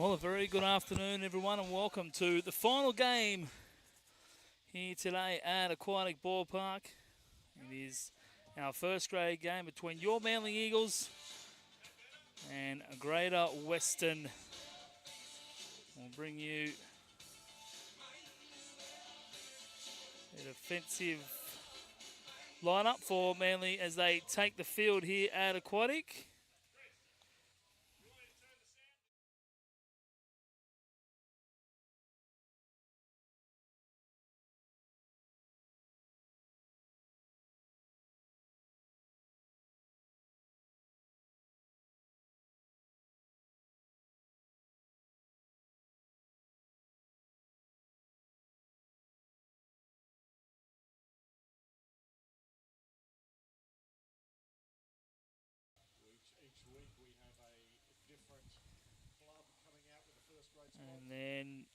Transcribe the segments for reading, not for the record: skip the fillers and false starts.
Well, a very good afternoon, everyone, and welcome to the final game here today at Aquatic Ballpark. It is our first grade game between your Manly Eagles and Greater Western. We'll bring you a defensive lineup for Manly as they take the field here at Aquatic. And then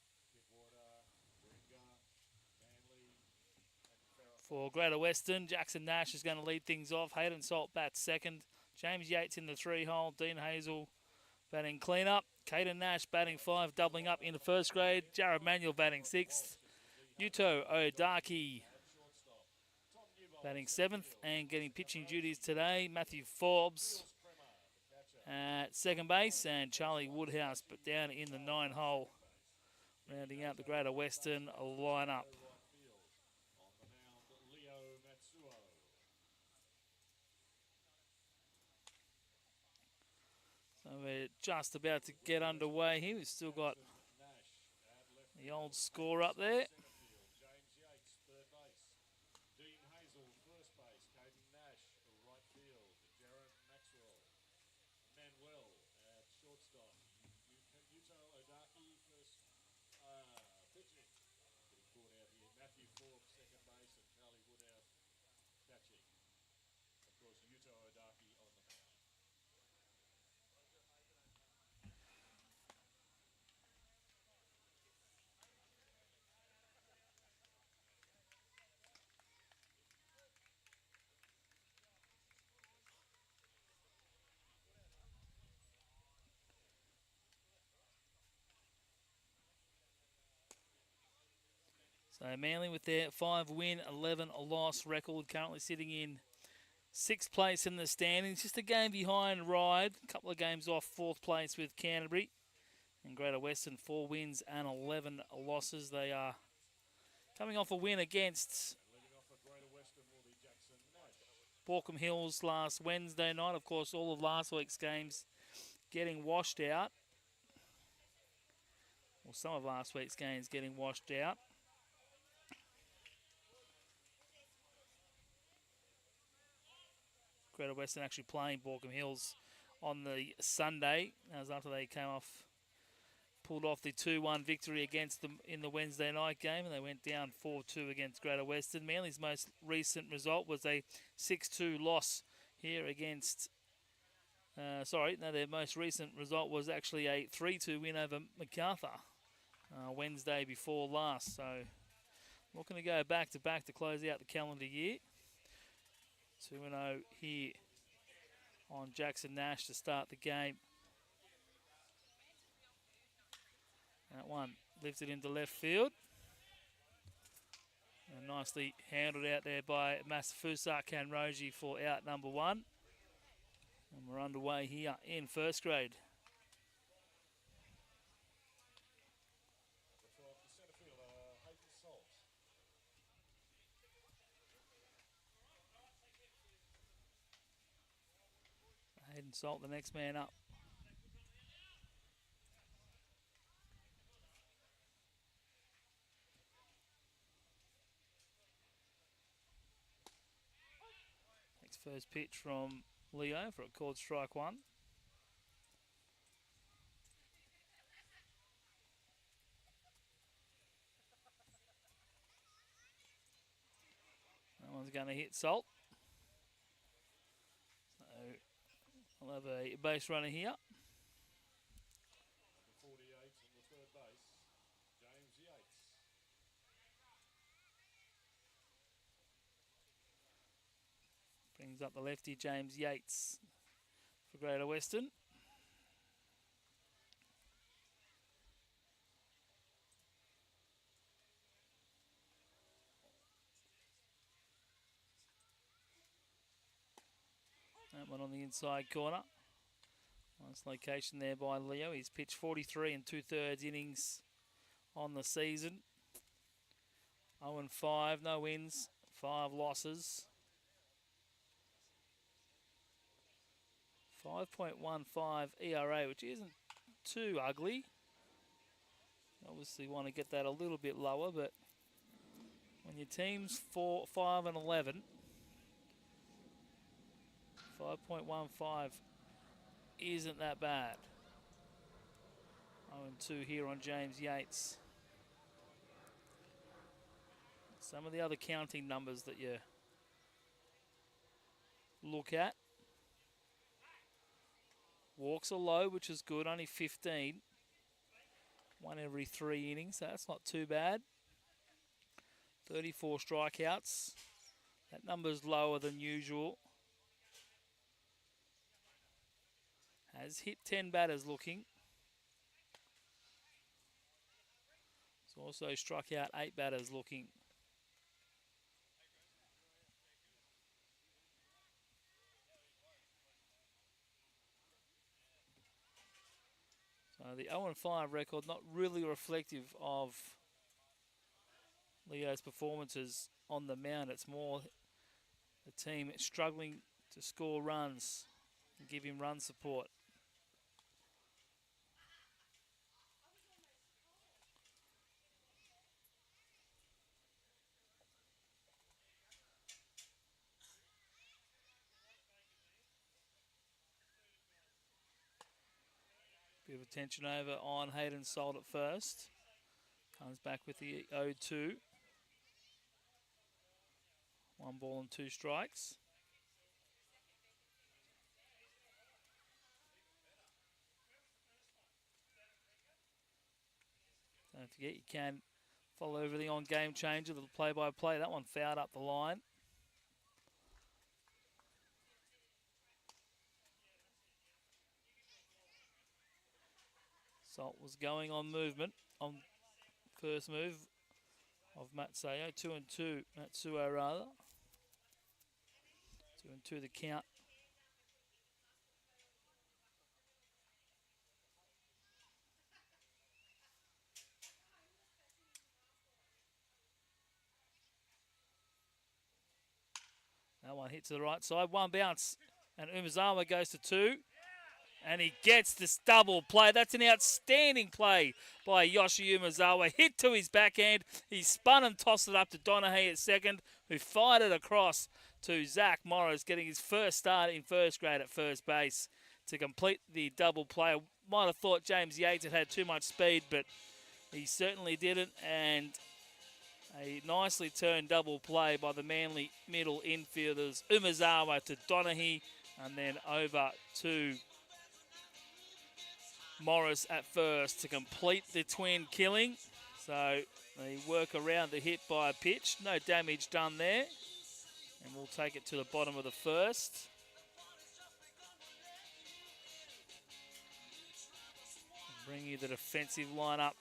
for Greater Western, Jackson Nash is going to lead things off. Hayden Salt bats second. James Yates in the 3-hole. Dean Hazel batting clean-up. Caden Nash batting 5, doubling up in the first grade. Jared Manuel batting 6th. Yuto Odaki batting 7th and getting pitching duties today. Matthew Forbes at second base, and Charlie Woodhouse but down in the 9-hole, rounding out the Greater Western lineup. So we're just about to get underway here. We've still got the old score up there. So Manly with their 5-win, 11-loss record, currently sitting in 6th place in the standings. Just a game behind Ryde, a couple of games off 4th place with Canterbury. And Greater Western, 4 wins and 11 losses. They are coming off a win against Borkham Hills last Wednesday night. Of course, all of last week's games getting washed out. Well, some of last week's games getting washed out. Greater Western actually playing Borkham Hills on the Sunday. That was after they pulled off the 2-1 victory against them in the Wednesday night game, and they went down 4-2 against Greater Western. Manly's most recent result was a 6-2 loss here against... their most recent result was actually a 3-2 win over MacArthur Wednesday before last. So looking to go back-to-back to close out the calendar year. 2-0 here on Jackson Nash to start the game. That one lifted into left field. And nicely handled out there by Masafusa Kanroji for out number 1. And we're underway here in first grade. Hayden Salt, the next man up. Takes first pitch from Leo for a called strike 1. That one's going to hit Salt. So we'll have a base runner here. Brings up the lefty, James Yates, for Greater Western. That one on the inside corner. Nice location there by Leo. He's pitched 43 and 2/3 innings on the season. 0-5, no wins, 5 losses. 5.15 ERA, which isn't too ugly. Obviously want to get that a little bit lower, but when your team's 4, 5 and 11, 5.15 isn't that bad. 0-2 here on James Yates. Some of the other counting numbers that you look at. Walks are low, which is good, only 15. 1 every 3 innings, so that's not too bad. 34 strikeouts. That number's lower than usual. Has hit 10 batters looking. He's also struck out 8 batters looking. So the 0-5 record, not really reflective of Leo's performances on the mound. It's more the team struggling to score runs and give him run support. Bit of attention over on Hayden Salt at first. Comes back with the 0-2. 1 ball and 2 strikes. Don't forget you can follow everything on Game Changer, the play-by-play. That one fouled up the line. Salt was going on movement on first move of Matsuo. 2-2, Matsuo rather. 2-2 the count. That one hit to the right side. 1 bounce. And Umezawa goes to 2. And he gets this double play. That's an outstanding play by Yoshi Umezawa. Hit to his backhand. He spun and tossed it up to Donaghy at second, who fired it across to Zach Morris, getting his first start in first grade at first base to complete the double play. Might have thought James Yates had too much speed, but he certainly didn't. And a nicely turned double play by the Manly middle infielders. Umezawa to Donaghy, and then over to Morris at first to complete the twin killing. So they work around the hit by a pitch. No damage done there. And we'll take it to the bottom of the first. Bring you the defensive lineup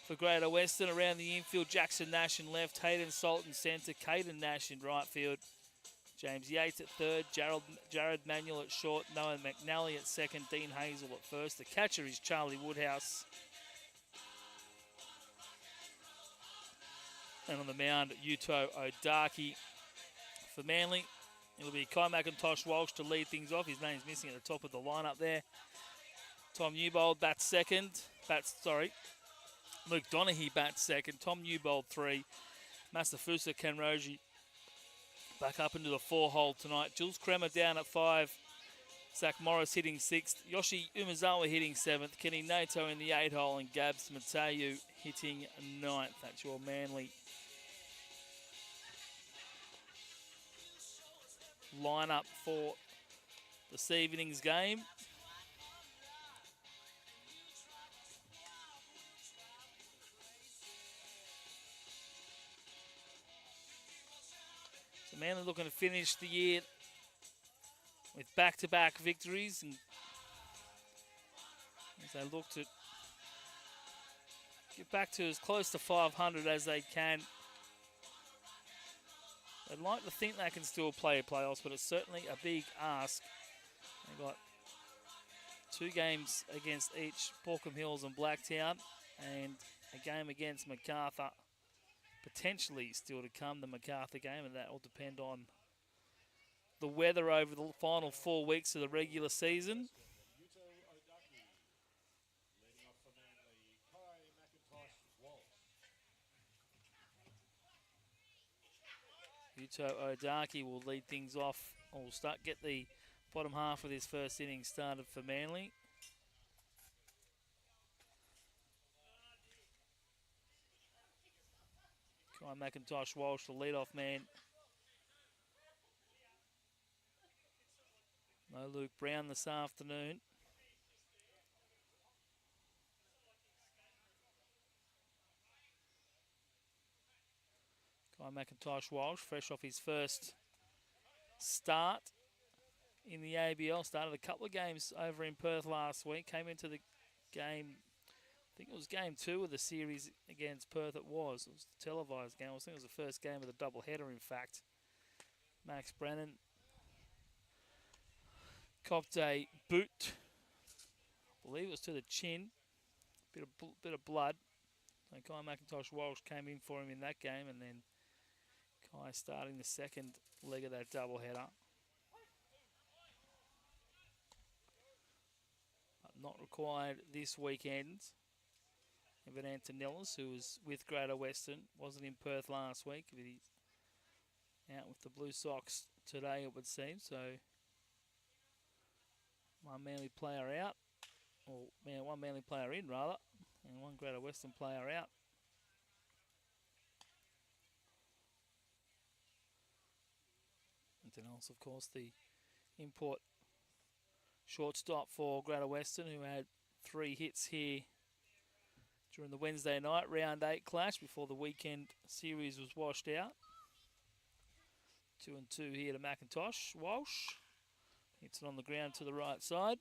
for Greater Western. Around the infield, Jackson Nash in left, Hayden Salt in centre, Caden Nash in right field, James Yates at third, Jared Manuel at short, Noah McNally at second, Dean Hazel at first. The catcher is Charlie Woodhouse. And on the mound, Yuto Odaki. For Manly, it'll be Kai McIntosh Walsh to lead things off. His name's missing at the top of the lineup there. Tom Newbold bats second. Luke Donaghy bats second. Tom Newbold 3. Masafusa Kenroji back up into the 4-hole tonight. Jules Kremer down at 5. Zach Morris hitting 6th. Yoshi Umezawa hitting 7th. Kenny Nato in the 8-hole. And Gabs Matayu hitting 9th. That's your Manly lineup for this evening's game. So Manly looking to finish the year with back-to-back victories, and as they look to get back to as close to 500 as they can. They'd like to think they can still play playoffs, but it's certainly a big ask. They've got 2 games against each Porkham Hills and Blacktown, and a game against MacArthur, potentially still to come, the MacArthur game, and that will depend on the weather over the final 4 weeks of the regular season. Yuto Odaki will lead things off, or will get the bottom half of this first inning started for Manly. Kai McIntosh Walsh, the leadoff man. No Luke Brown this afternoon. Kai McIntosh Walsh, fresh off his first start in the ABL. Started a couple of games over in Perth last week. Came into the game, I think it was game 2 of the series against Perth. It was the televised game. I think it was the first game of the doubleheader, in fact. Max Brennan copped a boot. I believe it was to the chin. Bit of blood. So Kai McIntosh Walsh came in for him in that game, and then Kai starting the second leg of that doubleheader. But not required this weekend. Evan Antonellis, who was with Greater Western, wasn't in Perth last week, but he's out with the Blue Sox today, it would seem. So one Manly player out, or one Manly player in rather, and one Greater Western player out. Antonellis, of course, the import shortstop for Greater Western, who had 3 hits here during the Wednesday night round 8 clash before the weekend series was washed out. 2-2 here to McIntosh Walsh. Hits it on the ground to the right side.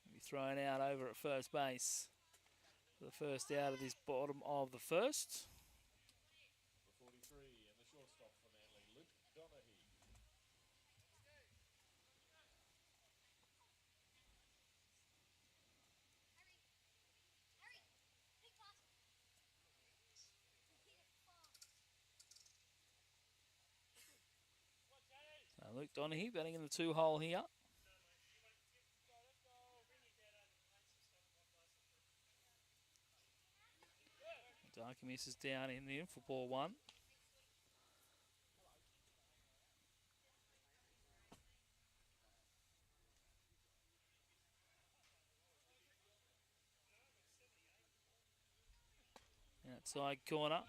He'll be thrown out over at first base for the first out of this bottom of the first. Luke Donaghy batting in the 2-hole here. Darky misses down in the for ball 1. Outside corner.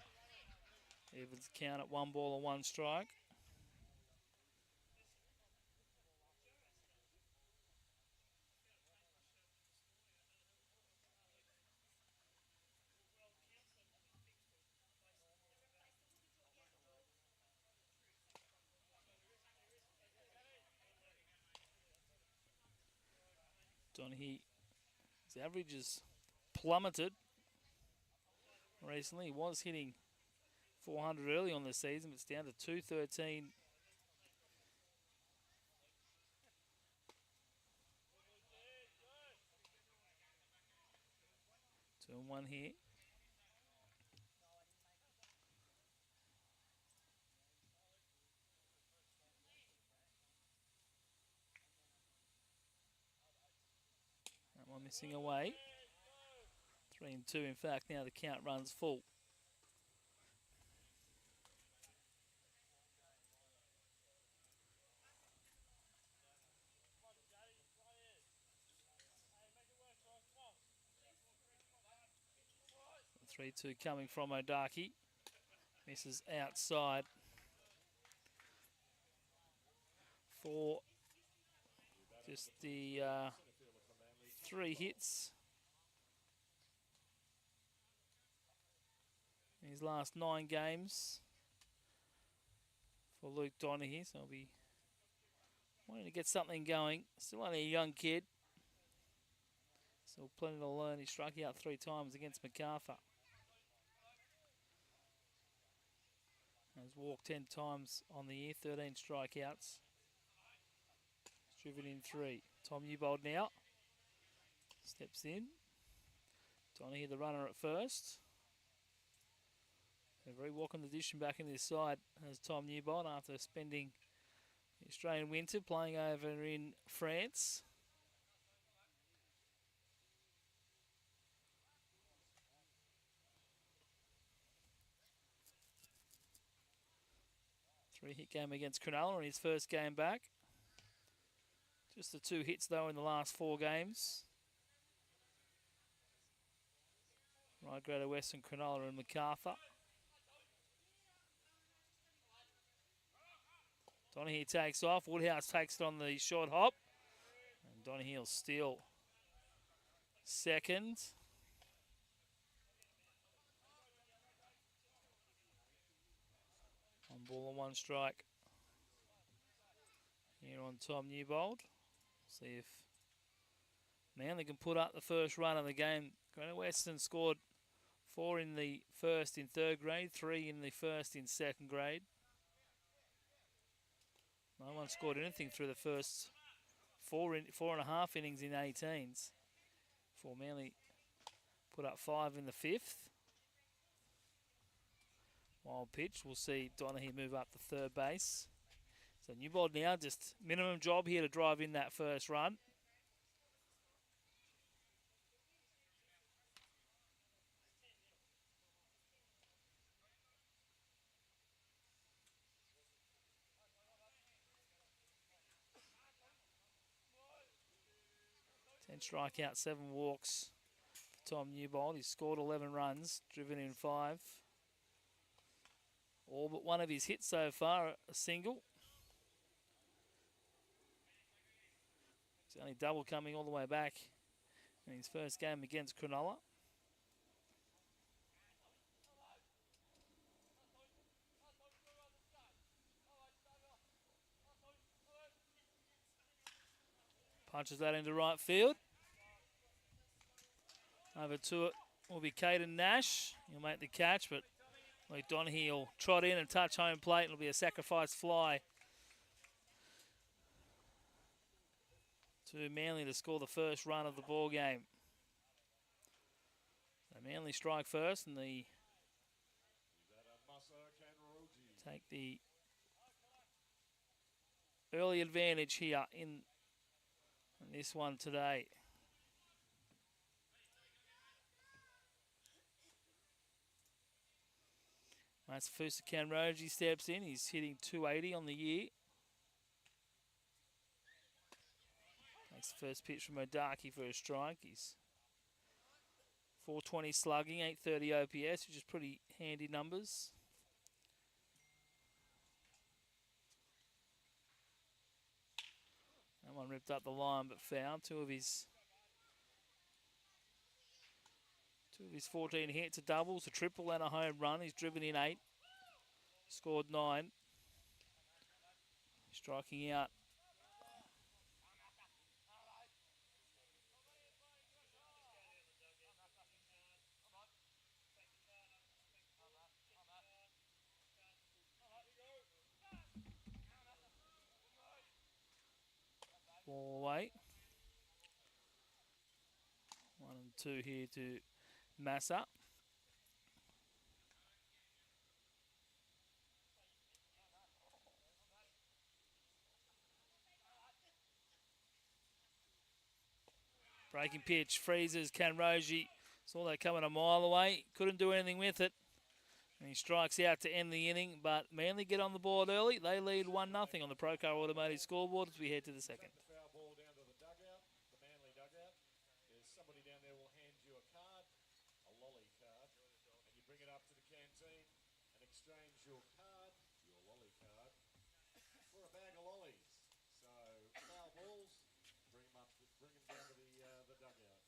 Evans count at 1 ball and 1 strike. Donaghy, his average has plummeted recently. He was hitting 400 early on the season, but it's down to 213. 2-1 here. That one missing away. 3-2, in fact, now the count runs full. The 3-2 coming from Odaki. Misses outside for just the 3 hits in his last 9 games for Luke Donaghy. So he'll be wanting to get something going. Still only a young kid. Still plenty to learn. He struck out 3 times against MacArthur. As Has walked 10 times on the year, 13 strikeouts. Driven in 3. Tom Newbold now. Steps in. Donahue the runner at first. A very welcome addition back in this side as Tom Newbold after spending the Australian winter playing over in France. Three-hit game against Cronulla in his first game back. Just the 2 hits, though, in the last 4 games. Right, Greater Western, Cronulla and MacArthur. Donahue takes off. Woodhouse takes it on the short hop. And Donahue will steal second. One ball and 1 strike. Here on Tom Newbold. See if Manly can put up the first run of the game. Greater Western scored 4 in the first in 3rd grade, 3 in the first in 2nd grade. No one scored anything through the first 4.5 innings in 18s. Before Manly put up 5 in the 5th. Wild pitch. We'll see Donahue move up to 3rd base. So Newbold now just minimum job here to drive in that first run. Strikeout, 7 walks for Tom Newbold. He's scored 11 runs, driven in 5. All but one of his hits so far, a single. It's only double coming all the way back in his first game against Cronulla. Punches that into right field. Over to it will be Caden Nash. He'll make the catch, but Luke Donahue will trot in and touch home plate. It'll be a sacrifice fly to Manly to score the first run of the ball game. So Manly strike first, and they take the early advantage here in this one today. Matsufusa Kanroji steps in. He's hitting 280 on the year. Takes the first pitch from Odaki for a strike. He's 420 slugging, 830 OPS, which is pretty handy numbers. That one ripped up the line but found. Two of his 14 hits, a doubles, a triple and a home run. He's driven in 8, scored 9. Striking out. Ball away. 1 and 2 here to Massa. Breaking pitch, freezes Kanroji. Saw that coming a mile away. Couldn't do anything with it. And he strikes out to end the inning, but Manly get on the board early. They lead 1-0 on the Procar Automotive scoreboard as we head to the second. Exchange your card, your lolly card, for a bag of lollies. So foul balls, bring them down to the dugout.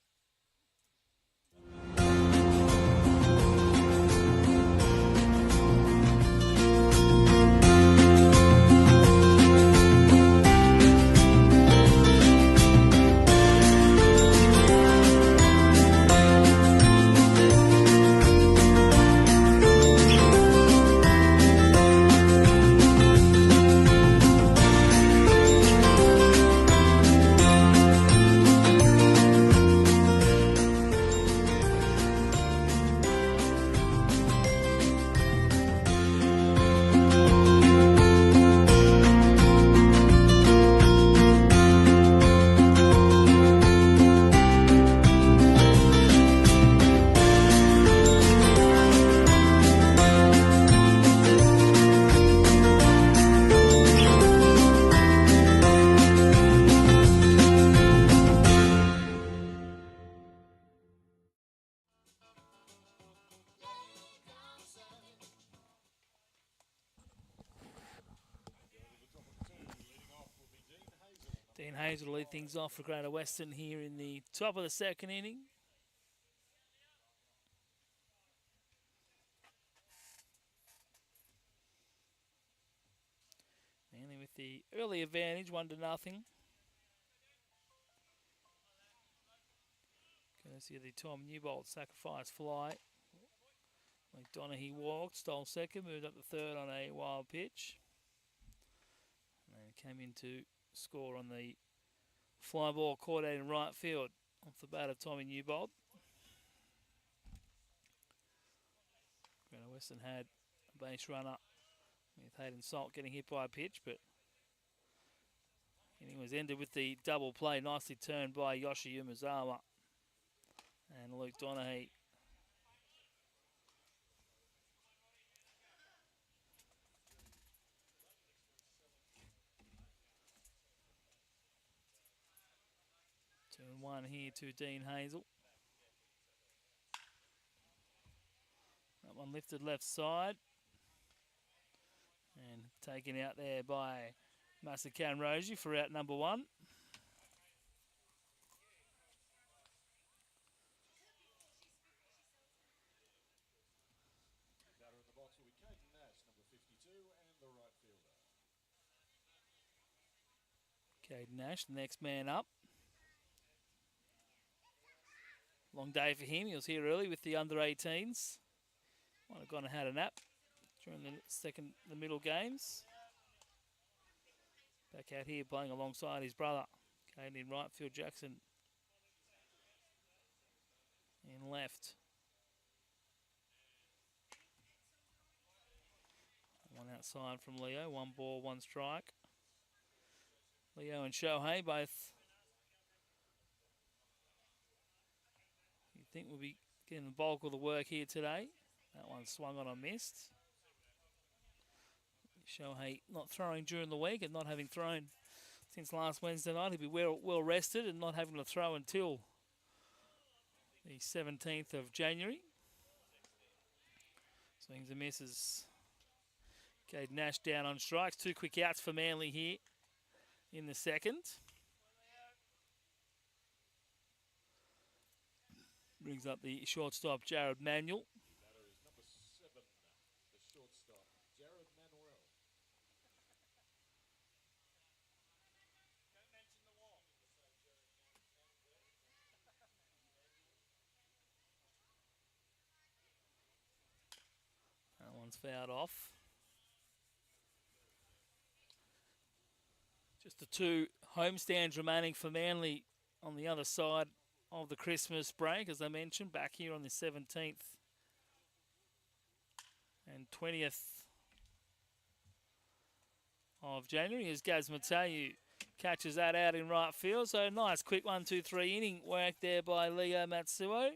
Dean Hazel will lead things off for Greater Western here in the top of the second inning. Manly with the early advantage, 1-0. Courtesy of the Tom Newbold sacrifice fly. McDonaghy walked, stole second, moved up to third on a wild pitch. And came in to score on the fly ball caught out in right field off the bat of Tommy Newbold. Greater Western had a base runner with Hayden Salt getting hit by a pitch, but inning was ended with the double play, nicely turned by Yoshi Umazawa and Luke Donaghy. Two and one here to Dean Hazel. That one lifted left side and taken out there by Masakan Roji for out number one. Batter in the box will be Caden Nash, number 52, and the right fielder. Caden Nash, the next man up. Long day for him. He was here early with the under-18s. Might have gone and had a nap during the middle games. Back out here playing alongside his brother. Caden in right field, Jackson in left. One outside from Leo, 1 ball, 1 strike. Leo and Shohei both, you think will be getting the bulk of the work here today. That one swung on and missed. Shohei not throwing during the week and not having thrown since last Wednesday night. He'll be well rested and not having to throw until the 17th of January. Swings and misses. Caden Nash down on strikes. 2 quick outs for Manly here in the second. Brings up the shortstop, Jared Manuel. Batter is number 7, the shortstop, Jared Manuel. That one's fouled off. Just the 2 homestands remaining for Manly on the other side of the Christmas break, as I mentioned, back here on the 17th and 20th of January as Gaz Matayu catches that out in right field. So nice quick 1-2-3 inning work there by Leo Matsuo.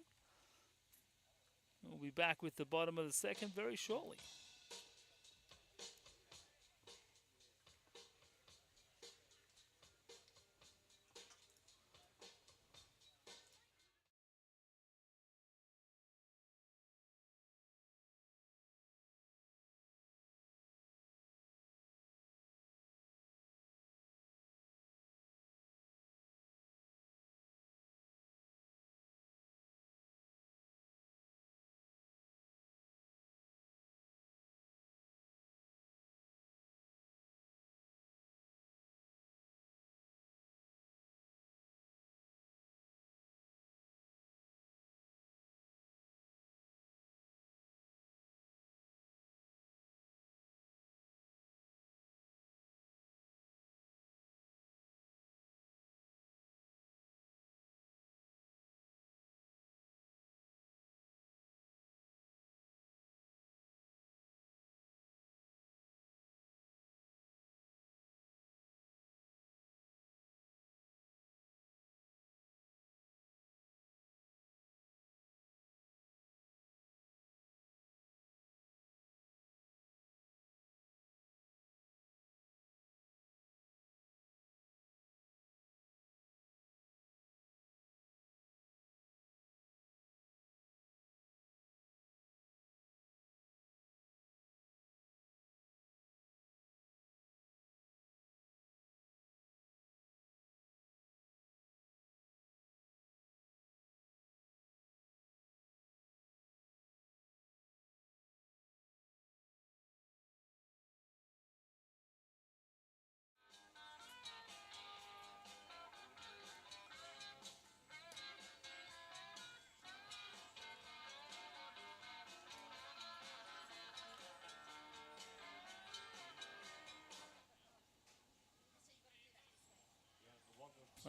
We'll be back with the bottom of the second very shortly.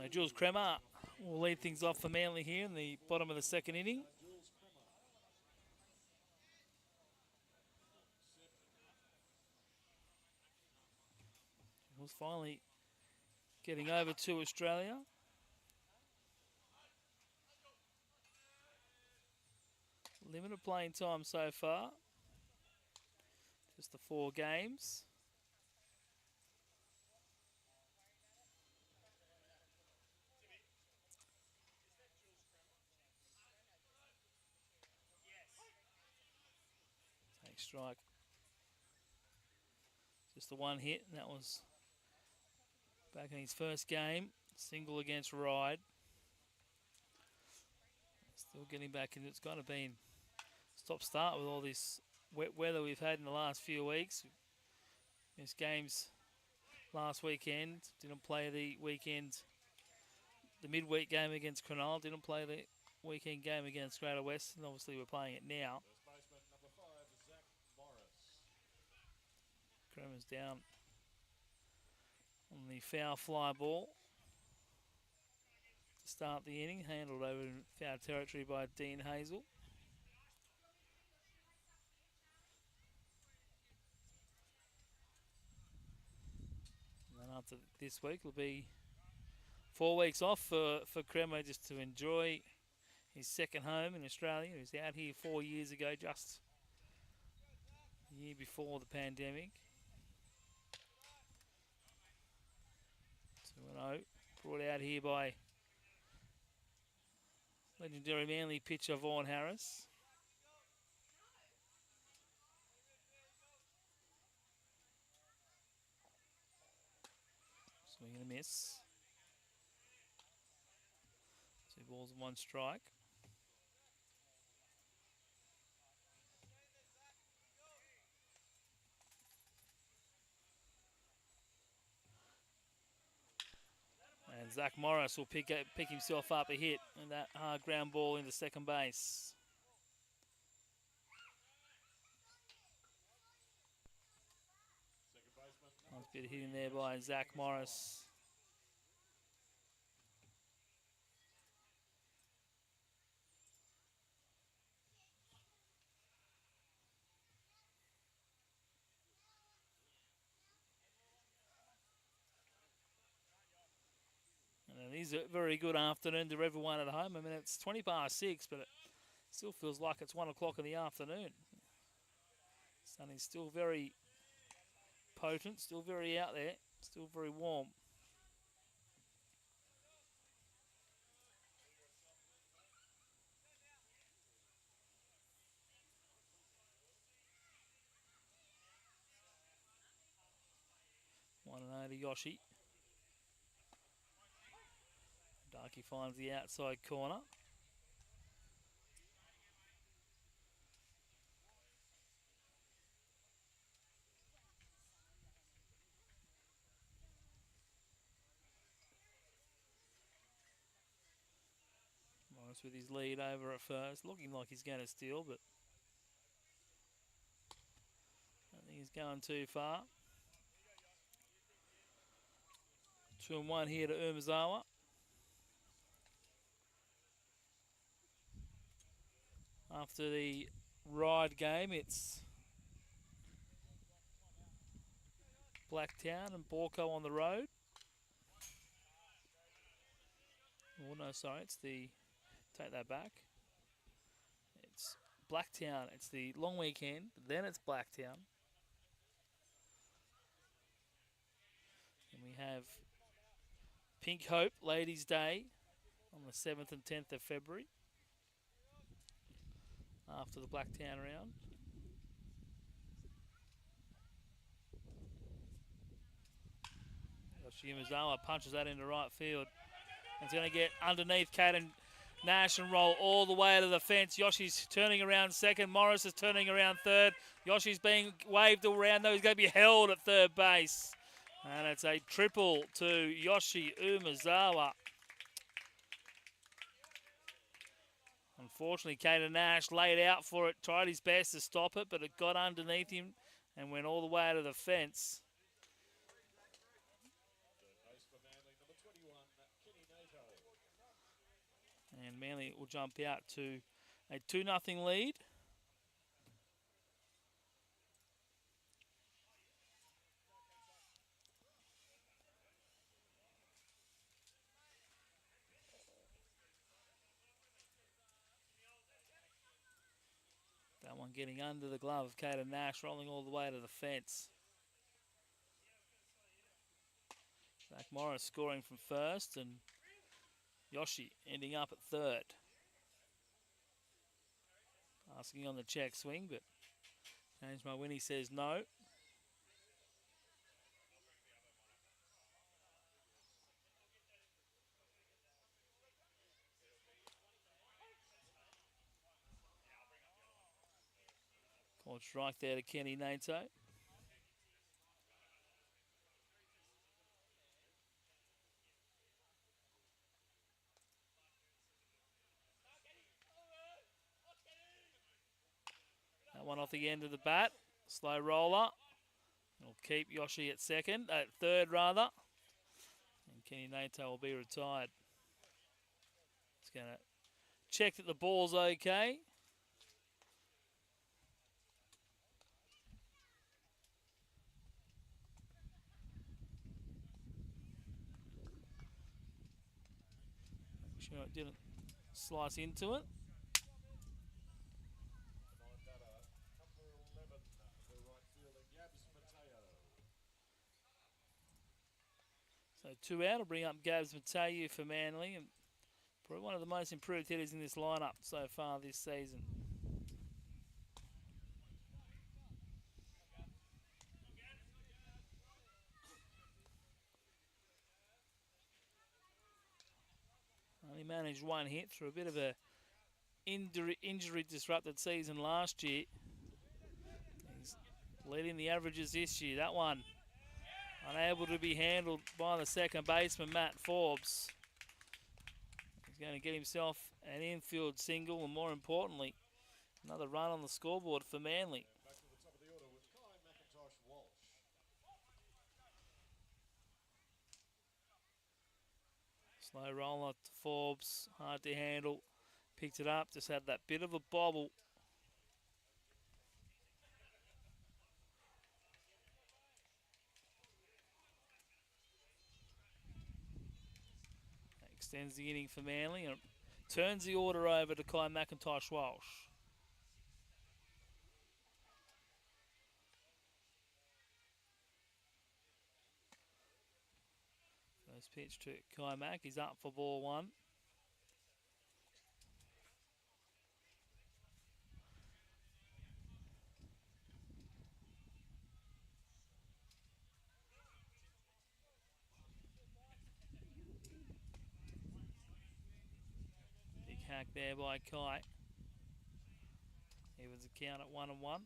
So Jules Kremer will lead things off for Manly here in the bottom of the second inning. Jules Kremer. Was finally getting over to Australia. Limited playing time so far. Just the 4 games. Take strike. Just the 1 hit, and that was back in his first game. Single against Ryde. Still getting back in. It's kind of been stop-start with all this wet weather we've had in the last few weeks. Missed games last weekend. Didn't play the weekend, the midweek game against Cronulla. Didn't play the weekend game against Greater Western. Obviously, we're playing it now. First baseman number 5, Zach Morris. Kremer's down on the foul fly ball to start the inning. Handled over in foul territory by Dean Hazel. And then after this week will be 4 weeks off for Kremer, just to enjoy his second home in Australia. He was out here 4 years ago, just a year before the pandemic. 2-0, brought out here by legendary Manly pitcher Vaughan Harris. Swing and a miss. 2 balls and 1 strike. And Zach Morris will pick himself up a hit, and that hard ground ball into second base. Second baseman Nice number bit of 3, hitting there by Zach Morris. And it is a very good afternoon to everyone at home. I mean, it's 20 past 6, but it still feels like it's 1 o'clock in the afternoon. Sun is still very potent, still very out there, still very warm. One and 0 to Yoshi. Darky finds the outside corner. Morris with his lead over at first, looking like he's going to steal, but I think he's going too far. 2-1 here to Umezawa. After the Ryde game, it's Blacktown and Borco on the road. Oh no, sorry, it's the, take that back. It's Blacktown, it's the long weekend, then it's Blacktown. And we have Pink Hope Ladies' Day on the 7th and 10th of February after the Blacktown round. Umezawa punches that into right field. It's going to get underneath Caden Nash and roll all the way to the fence. Yoshi's turning around second. Morris is turning around third. Yoshi's being waved around, though. He's going to be held at third base. And it's a triple to Yoshi Umezawa. Unfortunately, Caden Nash laid out for it, tried his best to stop it, but it got underneath him and went all the way to the fence. Third base for Manly, number 21, Kenny And Manly will jump out to a 2-0 lead. That one getting under the glove of Caden Nash, rolling all the way to the fence. Zach Morris scoring from first, and Yoshi ending up at third. Asking on the check swing, but James Mawini says no. Called strike there to Kenny Nato. That one off the end of the bat. Slow roller. It'll keep Yoshi at third rather. And Kenny Nato will be retired. He's going to check that the ball's okay. Make sure it didn't slice into it. So 2 out will bring up Gabs Mateo for Manly, and probably one of the most improved hitters in this lineup so far this season. Only managed 1 hit through a bit of a injury disrupted season last year. He's leading the averages this year. That one unable to be handled by the second baseman, Matt Forbes. He's going to get himself an infield single, and more importantly, another run on the scoreboard for Manly. Back to the top of the order with Kai McIntosh Walsh. Slow roller to Forbes, hard to handle. Picked it up, just had that bit of a bobble. Extends the inning for Manly and turns the order over to Kai McIntosh Walsh. First pitch to Kai Mack, he's up for ball 1. Big hack there by Kai. Evens the count at 1-1.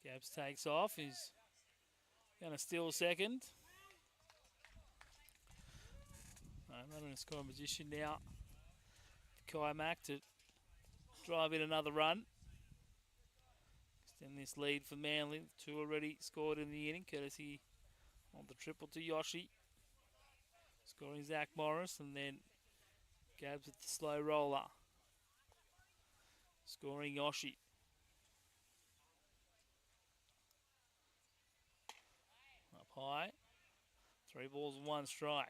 Gabs takes off. He's going to steal second. Not in a scoring position now. Kai Mack to drive in another run. Extend this lead for Manly. 2 already scored in the inning, courtesy of the triple to Yoshi. Scoring Zach Morris, and then Gabs with the slow roller. Scoring Yoshi. Up high. 3 balls and 1 strike.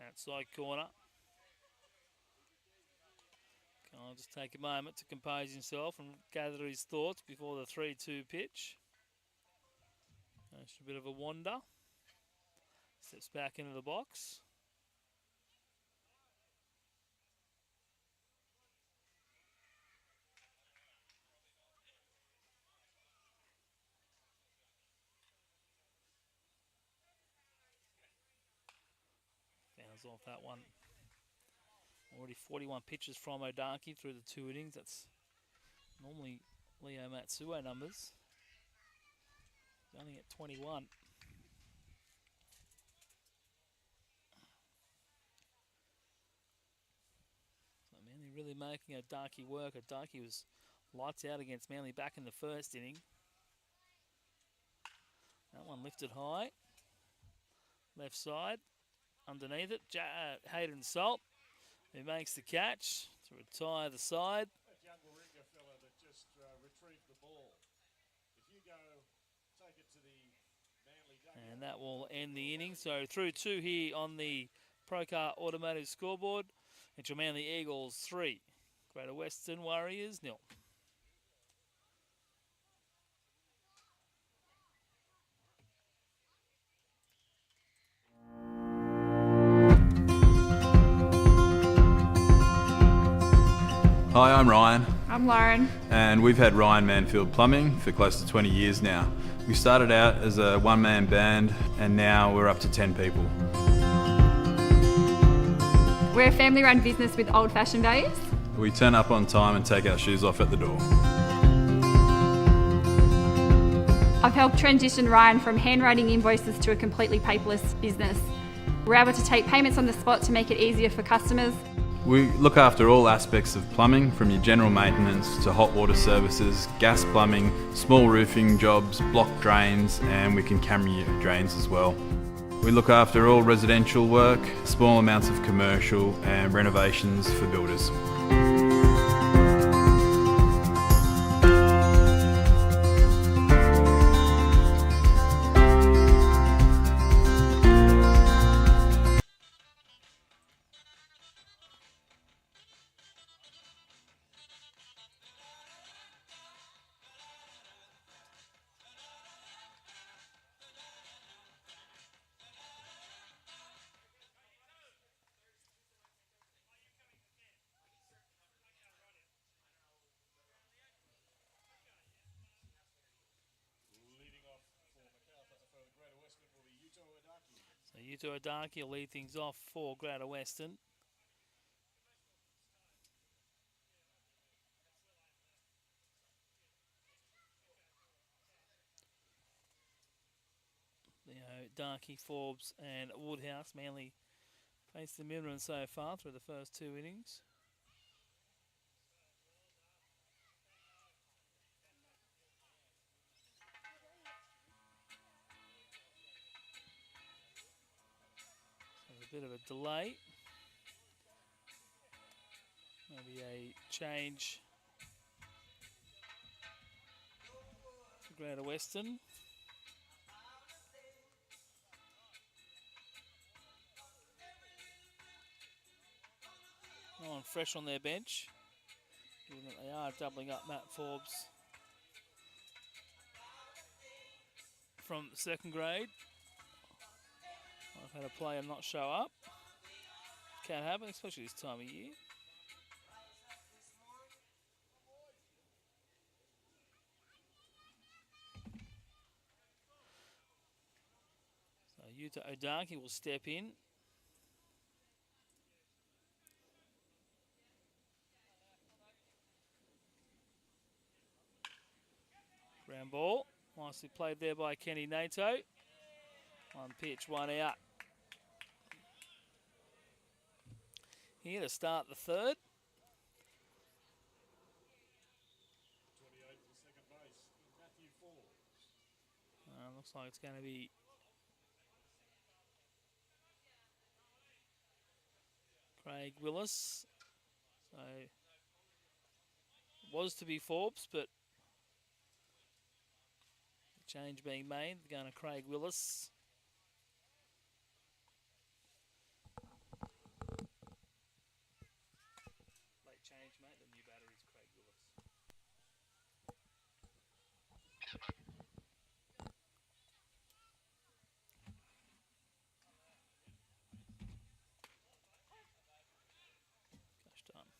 Outside corner. I'll just take a moment to compose himself and gather his thoughts before the 3-2 pitch. Just a bit of a wander. Steps back into the box. fouls off that one. Already 41 pitches from Odarki through the 2 innings. That's normally Leo Matsuo numbers. Only at 21. So Manly really making Odarki work. Odarki was lights out against Manly back in the first inning. That one lifted high. Left side. Underneath it, Hayden Salt, who makes the catch to retire the side. That young Warringah fella that just retrieved the ball. If you go take it to the Manly dugout. And that will end the inning. So through 2 here on the Procar Automotive scoreboard. It's your Manly Eagles 3. Greater Western Warriors 0. Hi, I'm Ryan. I'm Lauren. And we've had Ryan Manfield Plumbing for close to 20 years now. We started out as a one-man band and now we're up to 10 people. We're a family-run business with old-fashioned values. We turn up on time and take our shoes off at the door. I've helped transition Ryan from handwriting invoices to a completely paperless business. We're able to take payments on the spot to make it easier for customers. We look after all aspects of plumbing, from your general maintenance to hot water services, gas plumbing, small roofing jobs, block drains, and we can camera your drains as well. We look after all residential work, small amounts of commercial and renovations for builders. So Yuto Odarki will lead things off for Greater Western. Darky, Forbes and Woodhouse. Manly faced the minimum so far through the first 2 innings. So a bit of a delay. Maybe a change for Greater Western. No one fresh on their bench, given that they are doubling up Matt Forbes from 2nd grade. I've had a player not show up. Can't happen, especially this time of year. So Yuta Odarki will step in. Ground ball, nicely played there by Kenny Nato. 1 pitch, 1 out. Here to start the 3rd. 28 for second base, Matthew Forbes. Looks like it's going to be Craig Willis. So was to be Forbes, but the change being made, going to Craig Willis. Late change, mate. The new batter is Craig Willis. Gosh darn.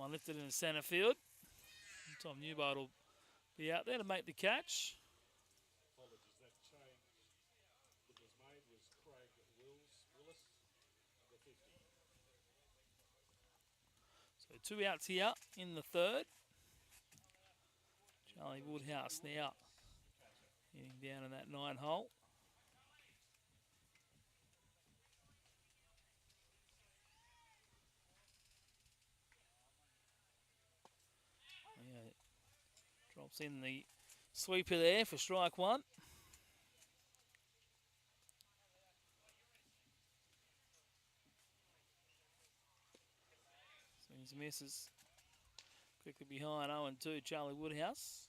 one lifted in the centre field. Tom Newbold will be out there to make the catch. Apologies, that change that was made was Craig Willis, number 50. So 2 outs here in the third. Charlie Woodhouse now getting down in that 9 hole. Yeah, drops in the sweeper there for strike 1. Swings misses. Quickly behind 0-2, Charlie Woodhouse.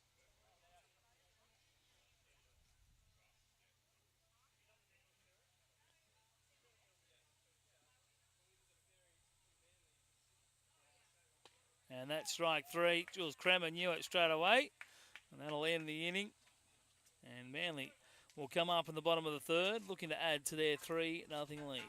And that's strike 3. Jules Kremer knew it straight away. And that'll end the inning. And Manly will come up in the bottom of the third, looking to add to their 3-0 lead.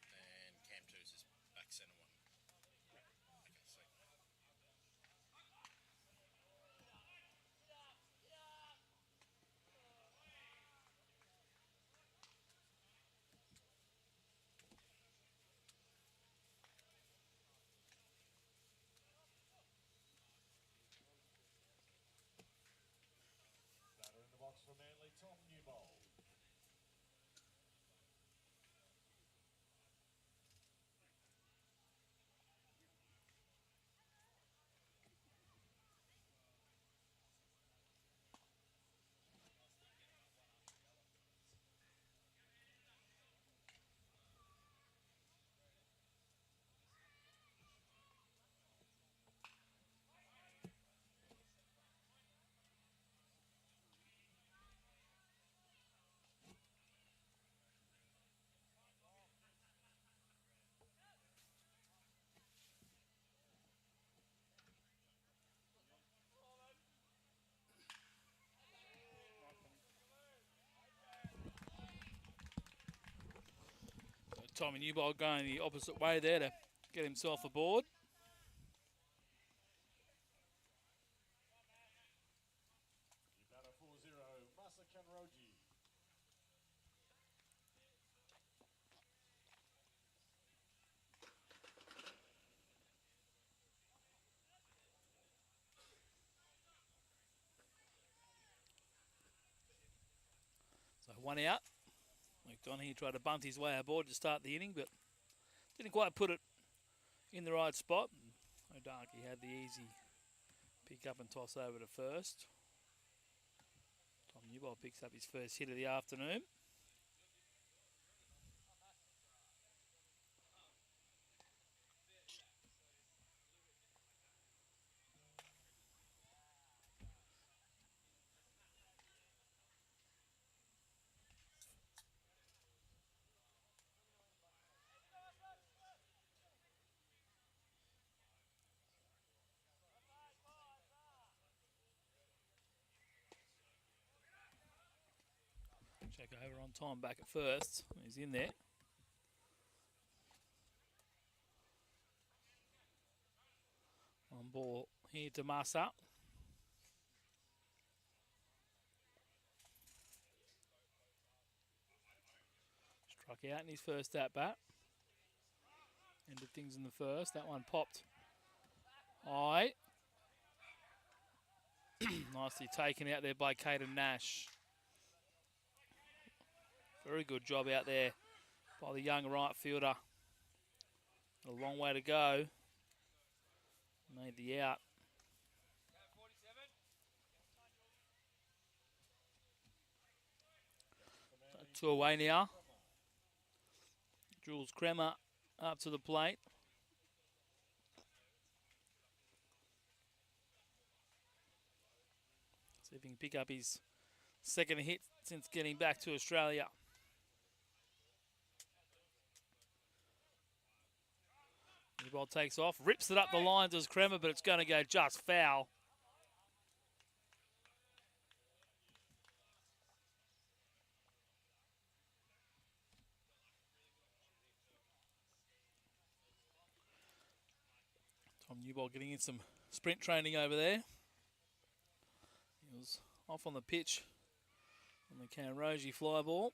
And Cam 2's is back centre one. Okay, sweet. Batter in the box for Manly, Tom Newbold. Tommy Newbold going the opposite way there to get himself aboard. New batter 4-0, Masa Kanroji. One out. McDonough tried to bunt his way aboard to start the inning, but didn't quite put it in the right spot. O'Darky had the easy pick up and toss over to first. Tom Newbold picks up his first hit of the afternoon. Check over on time back at first. He's in there. On ball here to Massa. Struck out in his first at bat. Ended things in the first. That one popped high. Nicely taken out there by Caden Nash. Very good job out there by the young right fielder. A long way to go. Made the out. Two away now. Jules Kremer up to the plate. See if he can pick up his second hit since getting back to Australia. The ball takes off, rips it up the line, does Kremer, but it's going to go just foul. Tom Newbold getting in some sprint training over there. He was off on the pitch on the Canroji fly ball.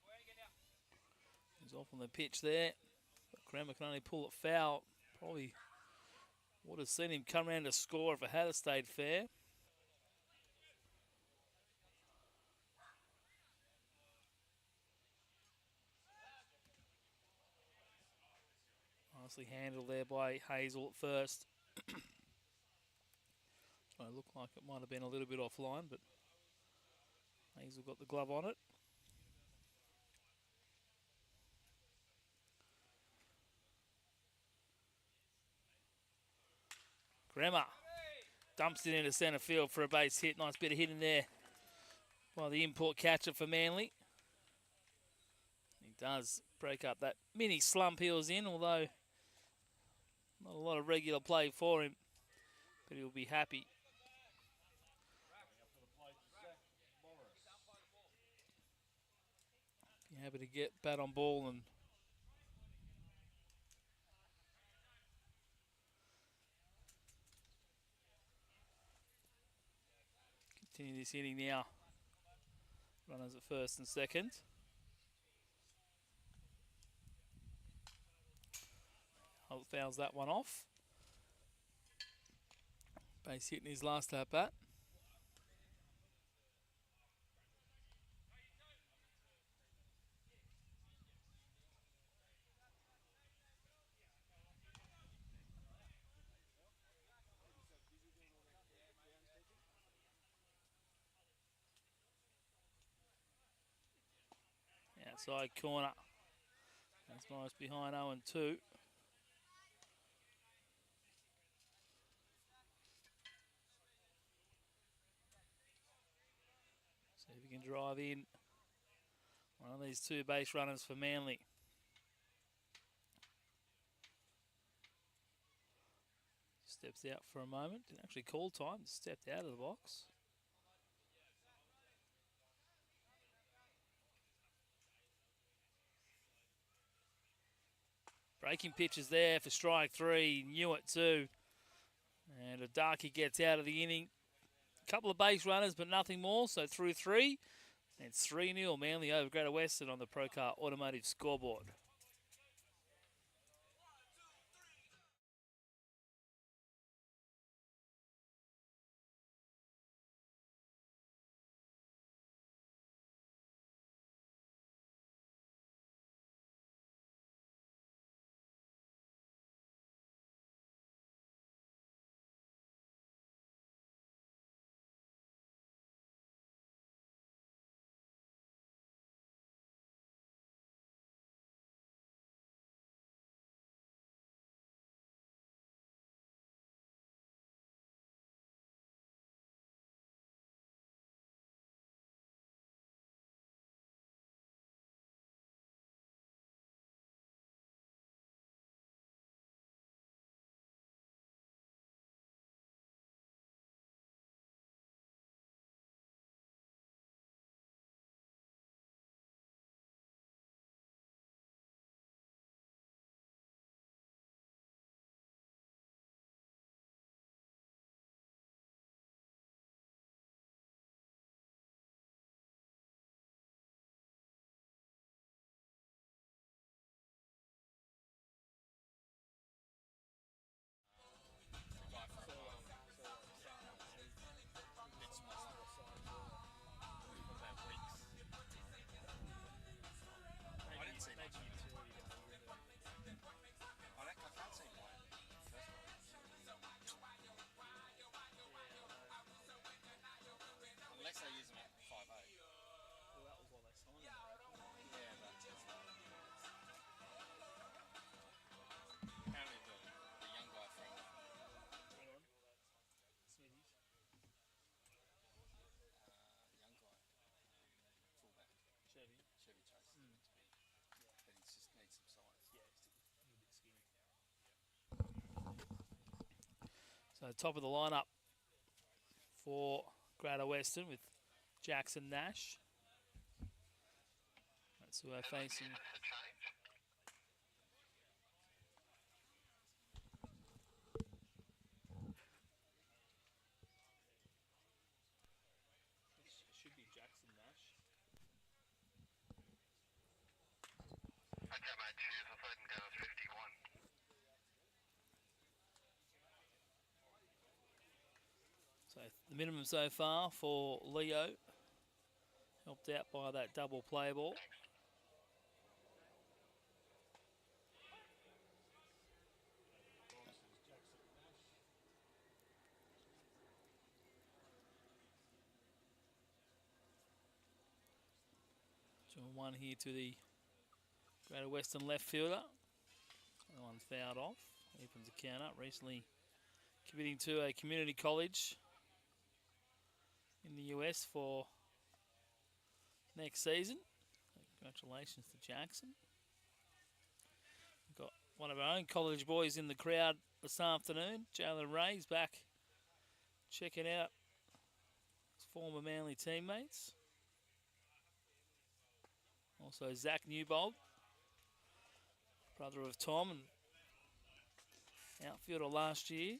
He's off on the pitch there, but Kremer can only pull it foul. Probably would have seen him come around to score if it had stayed fair. Nicely handled there by Hazel at first. It looked like it might have been a little bit offline, but Hazel got the glove on it. Kremer dumps it into centre field for a base hit. Nice bit of hit in there by the import catcher for Manly. He does break up that mini slump he was in, although not a lot of regular play for him, but he'll be happy. Be happy to get bat on ball and continue this inning now. Runners at first and second. Holt fouls that one off. Base hit in his last at bat. Outside corner. That's nice behind 0-2. See if he can drive in one of these two base runners for Manly. Steps out for a moment. Didn't actually call time. Stepped out of the box. Breaking pitches there for strike three. Knew it too. And O'Darky gets out of the inning. A couple of base runners, but nothing more. So through three. It's 3-0 Manly over Greater Western on the Procar Automotive scoreboard. top of the lineup for Greater Western with Jackson Nash. That's who are facing. Should be Jackson Nash. Okay, mate, cheers. I'll let him go to 51. So the minimum so far for Leo, helped out by that double play ball. One here to the Greater Western left fielder. That one's fouled off. Opens the count up. Recently committing to a community college in the US for next season. Congratulations to Jackson. We've got one of our own college boys in the crowd this afternoon. Jalen Ray's back checking out his former Manly teammates. Also Zach Newbold, brother of Tom and outfielder last year.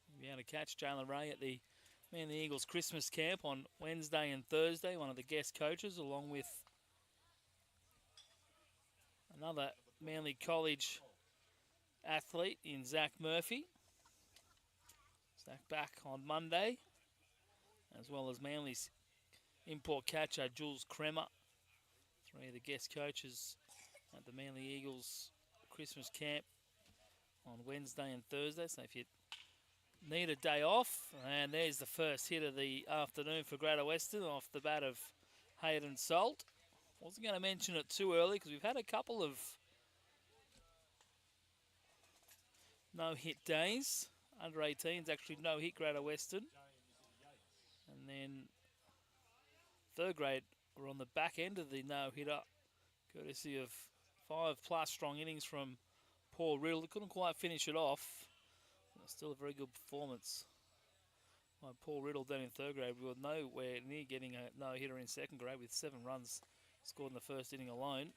You'll be able to catch Jalen Ray at the Manly Eagles Christmas camp on Wednesday and Thursday, one of the guest coaches, along with another Manly College athlete in Zach Murphy. Zach back on Monday, as well as Manly's import catcher Jules Kremer. Three of the guest coaches at the Manly Eagles Christmas camp on Wednesday and Thursday. So if you need a day off, and there's the first hit of the afternoon for Greater Western off the bat of Hayden Salt. Wasn't going to mention it too early because we've had a couple of no-hit days. Under 18s actually no-hit Greater Western. And then third grade were on the back end of the no-hitter, courtesy of 5+ strong innings from Paul Riddle. He couldn't quite finish it off. Still a very good performance by Paul Riddle down in third grade. We were nowhere near getting a no-hitter in second grade with 7 runs scored in the first inning alone.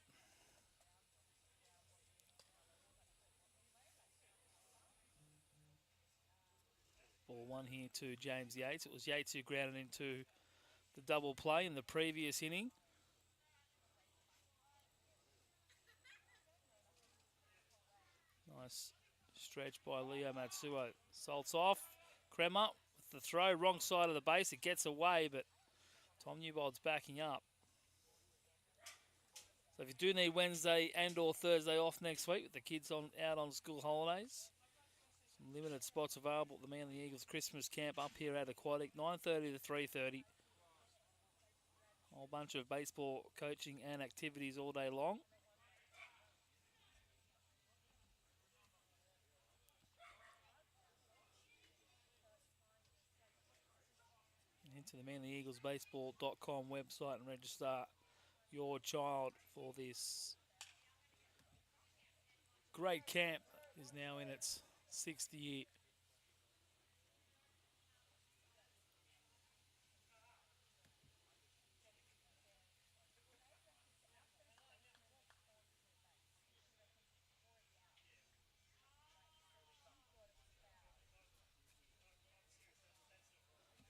Ball one here to James Yates. It was Yates who grounded into the double play in the previous inning. Nice stretch by Leo Matsuo. Salts off. Kremer with the throw. Wrong side of the base. It gets away, but Tom Newbold's backing up. So if you do need Wednesday and or Thursday off next week with the kids out on school holidays, some limited spots available at the Manly Eagles Christmas camp up here at Aquatic, 9:30 to 3:30. A whole bunch of baseball coaching and activities all day long. Into the ManlyEaglesBaseball.com website and register your child for this great camp. Is now in its 6th year.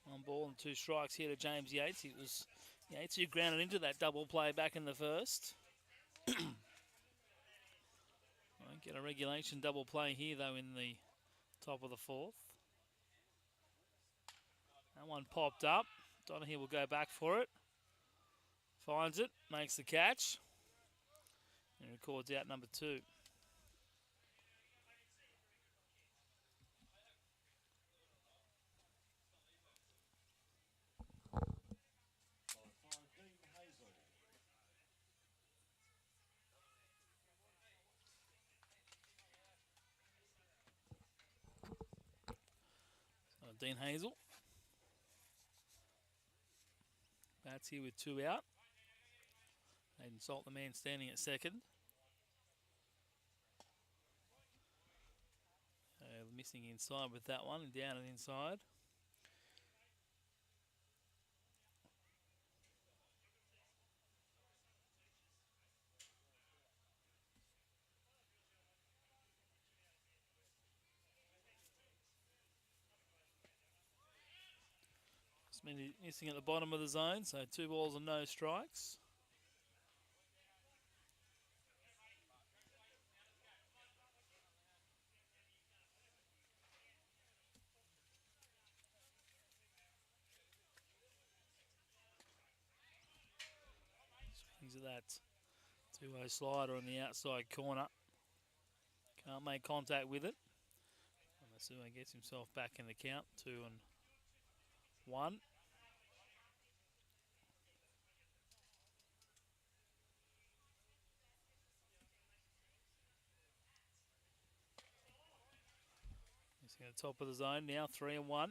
One ball and 2 strikes here to James Yates. It was Yates who grounded into that double play back in the first. Won't get a regulation double play here though in the top of the 4th. That one popped up. Donahue will go back for it. Finds it, makes the catch, and records out number 2. Dean Hazel bats here with 2 out. Hayden Salt, the man standing at second. Missing inside with that one, and down and inside. Missing at the bottom of the zone, so 2 balls and no strikes. Swings at that 2-0 slider on the outside corner. Can't make contact with it. Masua gets himself back in the count, 2-1. Missing at the top of the zone now, 3-1.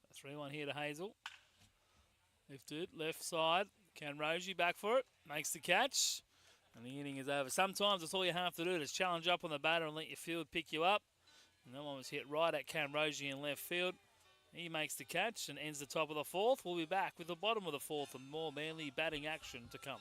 A 3-1 here to Hazel. Lifted, left side. Canroji back for it. Makes the catch. And the inning is over. Sometimes that's all you have to do is challenge up on the batter and let your field pick you up. And that one was hit right at Canroji in left field. He makes the catch and ends the top of the fourth. We'll be back with the bottom of the fourth and more Manly batting action to come.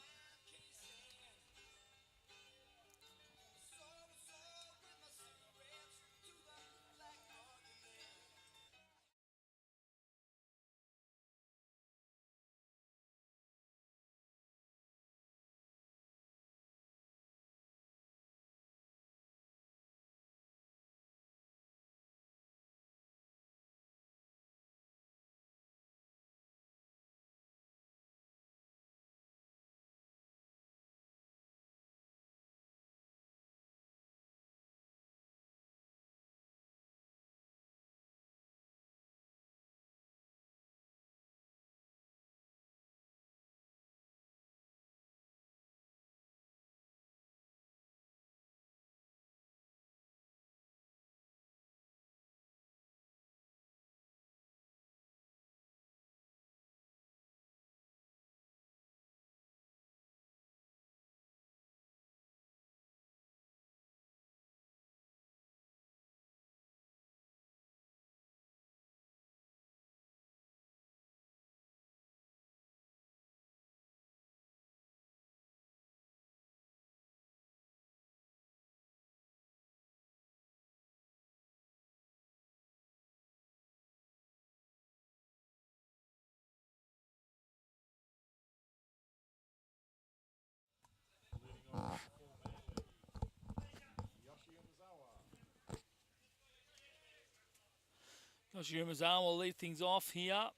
Yoshi Umazawa will lead things off here.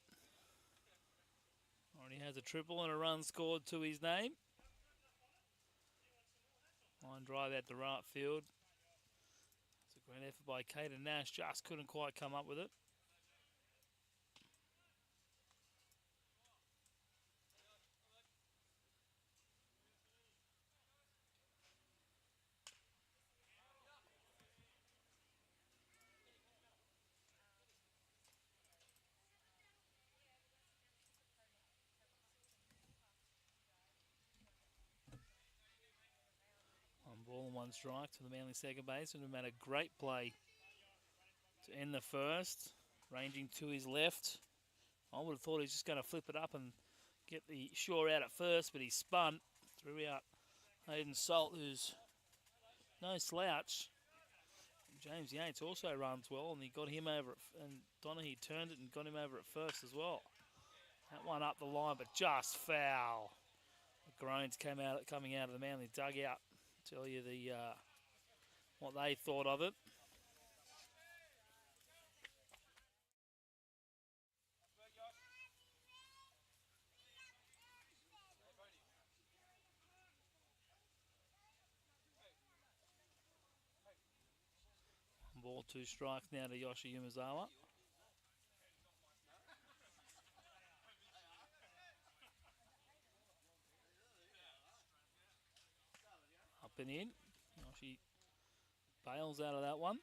Already has a triple and a run scored to his name. Line drive out to right field. It's a great effort by Caden Nash, just couldn't quite come up with it. One ball and one strike to the Manly second baseman, who made a great play to end the first, ranging to his left. I would have thought he was just going to flip it up and get the shore out at first, but he spun, threw out Hayden Salt, who's no slouch. James Yates also runs well, and he got him over it, and Donaghy turned it and got him over at first as well. That one up the line, but just foul. The groans coming out of the Manly dugout. Tell you the what they thought of it. Ball, 2 strikes now to Yoshi Umazawa. and in. Oh, she bails out of that one.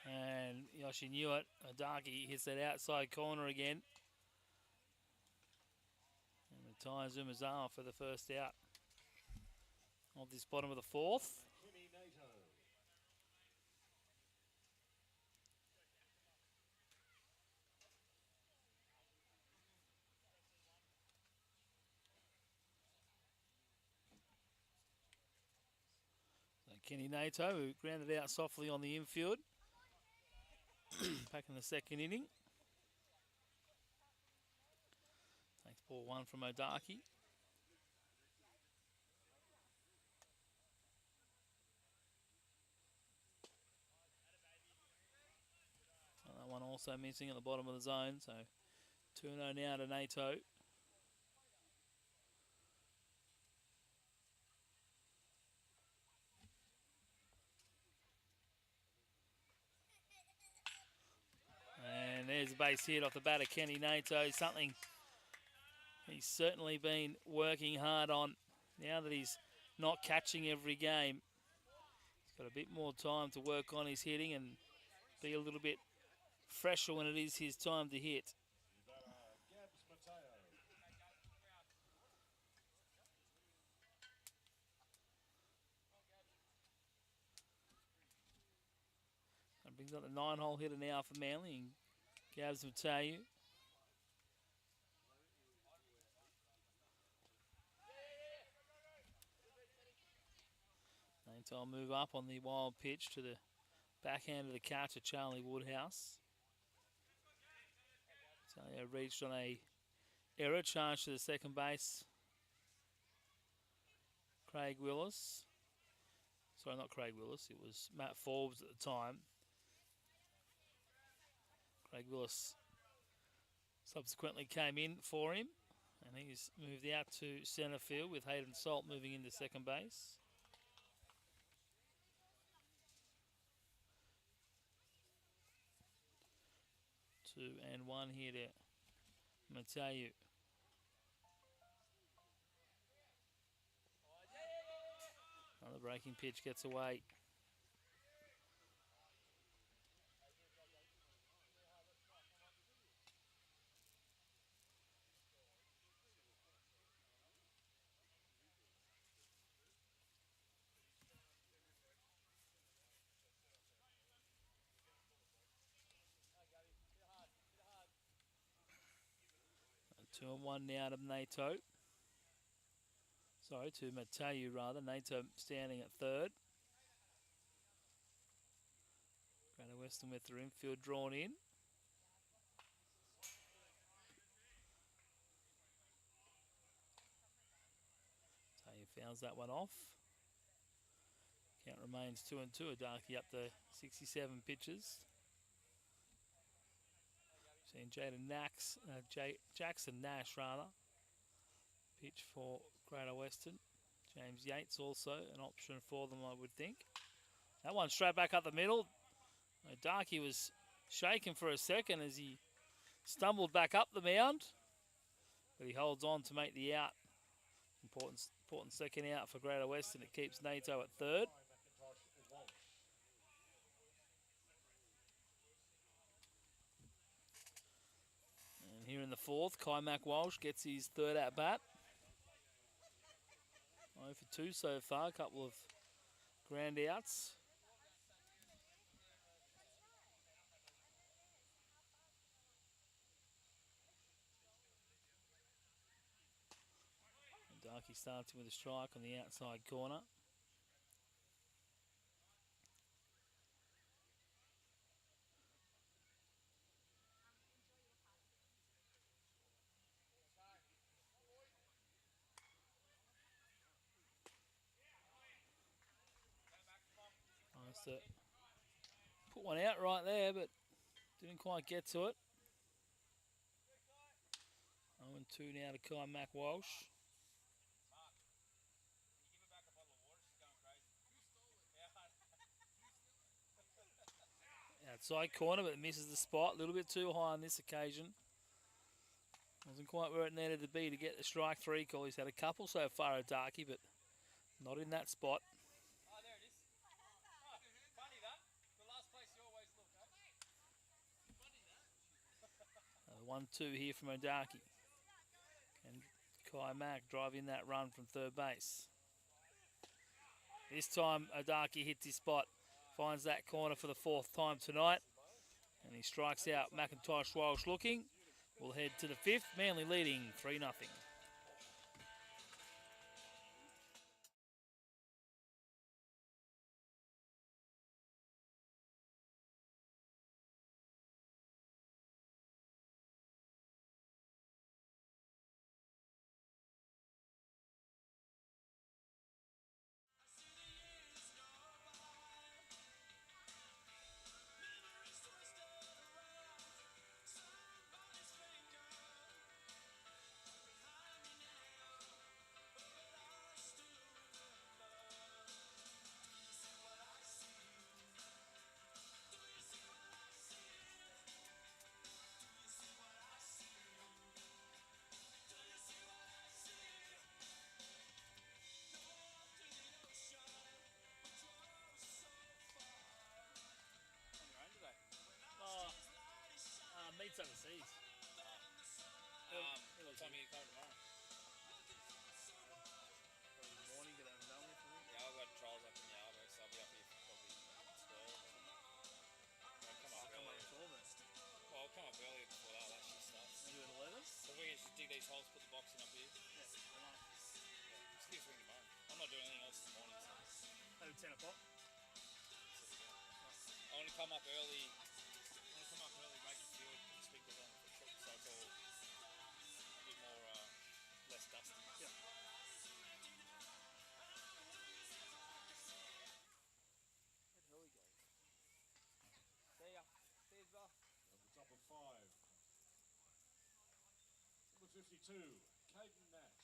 And Yoshi knew it. Adaki hits that outside corner again. And retires Umazawa for the first out of this bottom of the fourth. Kenny Nato. So Kenny Nato, who grounded out softly on the infield. Back in the second inning. Takes ball one from Odaki. And that one also missing at the bottom of the zone, so 2-0 now to Nato. And there's a base hit off the bat of Kenny Nato, something he's certainly been working hard on now that he's not catching every game. He's got a bit more time to work on his hitting and be a little bit fresher when it is his time to hit. Gabs Mateo. That brings up the 9-hole hitter now for Manly, and Gabs Mateo. Nato move up on the wild pitch to the backhand of the catcher, Charlie Woodhouse. Talia reached on a error, charge to the second base. Craig Willis. Sorry, not Craig Willis. It was Matt Forbes at the time. Craig Willis subsequently came in for him, and he's moved out to centre field with Hayden Salt moving into second base. 2-1 here to Mateo. Another breaking pitch gets away. And 2-1 now to Nato. Sorry, to Mateo rather. Nato standing at third. Greater Western with their infield drawn in. Mateo fouls that one off. Count remains 2-2. Adaki up to 67 pitches. Seeing Jackson Nash rather. Pitch for Greater Western. James Yates also an option for them, I would think. That one straight back up the middle. Darky was shaken for a second as he stumbled back up the mound, but he holds on to make the out. Important second out for Greater Western. It keeps Nato at third. And here in the fourth, Kai Mac Walsh gets his third at bat. 0 for 2 so far, a couple of ground outs. And Darky starts with a strike on the outside corner. Nice to put one out right there, but didn't quite get to it. 0-2 now to Kai Mac Walsh. Outside corner, but misses the spot. A little bit too high on this occasion. Wasn't quite where it needed to be to get the strike three call. He's had a couple so far at Darky, but not in that spot. Oh, there it is. Oh, funny that. The last place you always look, eh? 1-2 here from O'Darky. And Kai Mack driving that run from third base. This time O'Darky hits his spot, finds that corner for the fourth time tonight, and he strikes out McIntosh Walsh looking. We'll head to the fifth, Manly leading 3-0. Meets overseas. What time are you coming tomorrow? Morning, get over done with. Yeah, I've got trials up in Yarbo, so I'll be up here for probably 12. I'll come up early. Well, I'll come up earlier before that shit starts. Maybe at 11? So if we can just dig these holes, put the box in up here. Yeah, Just give us a ring tomorrow. I'm not doing anything else in the morning, so. maybe 10 o'clock. I want to come up early. Make it feel put the sprinkles on the foot, so it's all a bit more less dusty. Yeah. Here we go. See ya. See you, Bob. At the top of 5. Number 52, Caden Nash.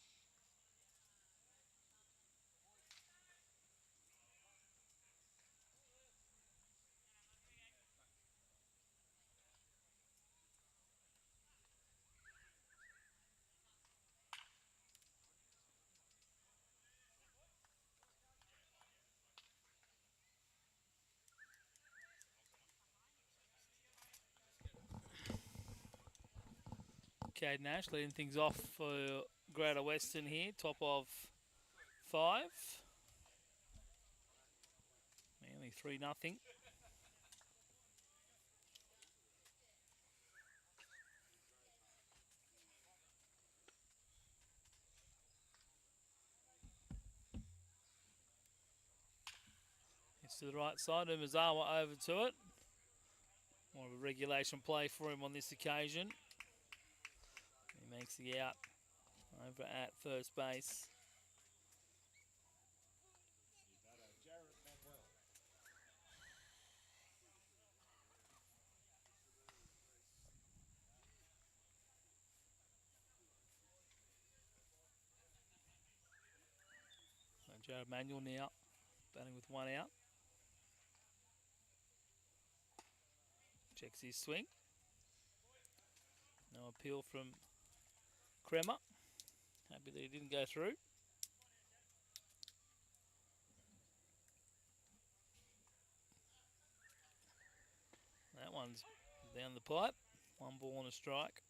Cade Nash leading things off for Greater Western here, top of 5. Manly 3-0. It's to the right side, Umazawa over to it. More of a regulation play for him on this occasion. He makes the out over at first base. Jared Manuel now batting with 1 out. Checks his swing. No appeal from Kremer. Happy that he didn't go through. That one's down the pipe. 1 ball and a strike.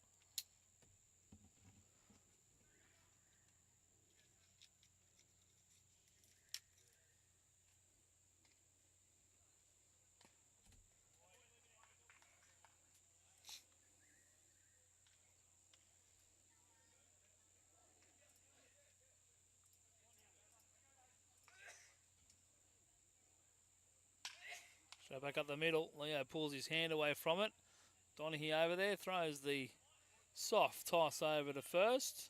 So back up the middle, Leo pulls his hand away from it. Donaghy over there throws the soft toss over to first.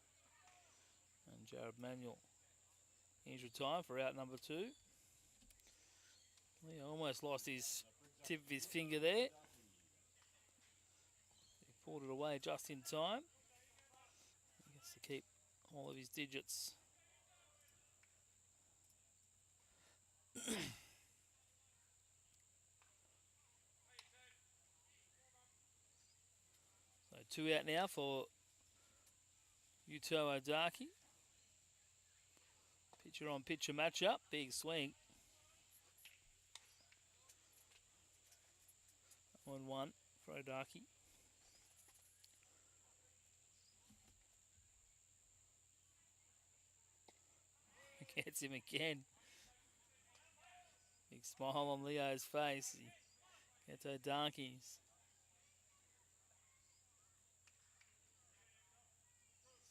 And Jared Manuel injury time for out number 2. Leo almost lost his tip of his finger there. He pulled it away just in time. He gets to keep all of his digits. 2 out now for Yuto Odaki. Pitcher on pitcher matchup. Big swing. 1-1 for Odaki. Gets him again. Big smile on Leo's face. He gets Odaki's.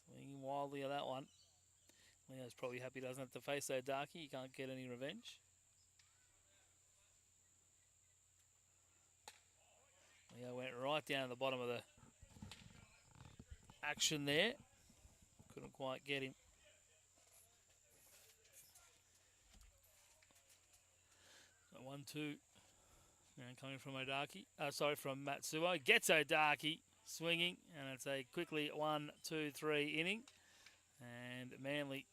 Swinging wildly at that one. Leo's probably happy he doesn't have to face Odaki. He can't get any revenge. Leo went right down to the bottom of the action there. Couldn't quite get him. 1-2. Now coming from Odaki. From Matsuo. Gets Odaki swinging. And it's a quickly 1-2-3 inning. And Manly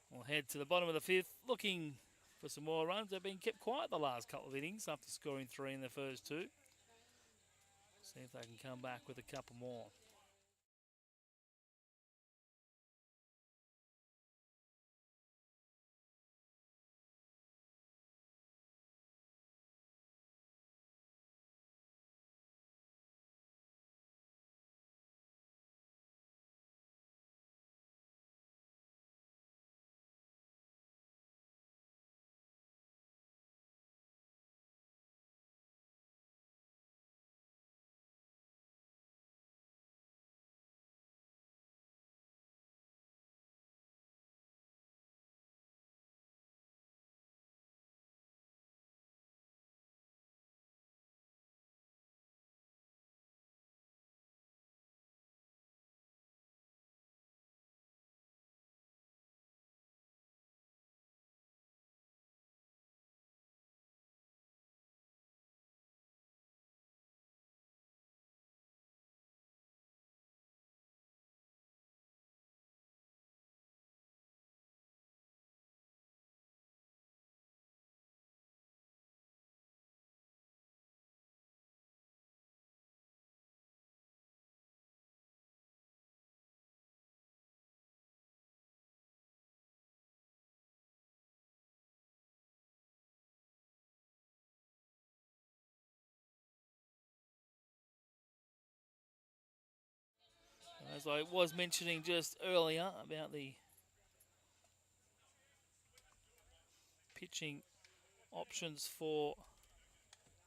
will head to the bottom of the 5th, looking for some more runs. They've been kept quiet the last couple of innings after scoring 3 in the first 2. See if they can come back with a couple more. As I was mentioning just earlier about the pitching options for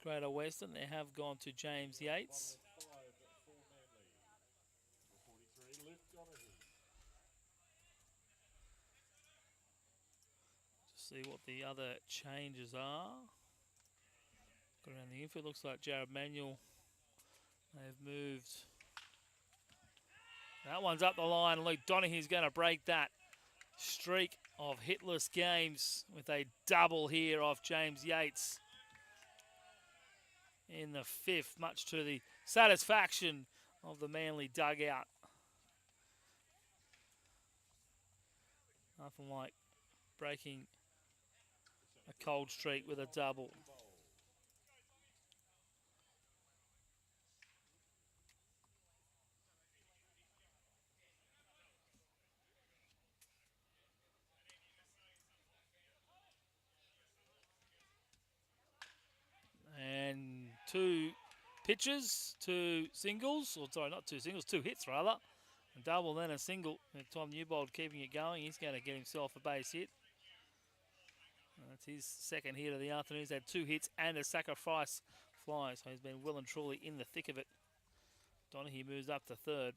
Greater Western, they have gone to James Yates. 5 for Manly. Number 43, Luke Donahue. To see what the other changes are. Got around the infield, looks like Jared Manuel. They've moved. That one's up the line. Luke Donahue's going to break that streak of hitless games with a double here off James Yates in the 5th, much to the satisfaction of the Manly dugout. Nothing like breaking a cold streak with a double. And 2 pitches, 2 singles, or sorry, not 2 singles, 2 hits rather. A double, then a single. And Tom Newbold keeping it going. He's going to get himself a base hit. That's his second hit of the afternoon. He's had 2 hits and a sacrifice fly, so he's been well and truly in the thick of it. Donahue moves up to 3rd.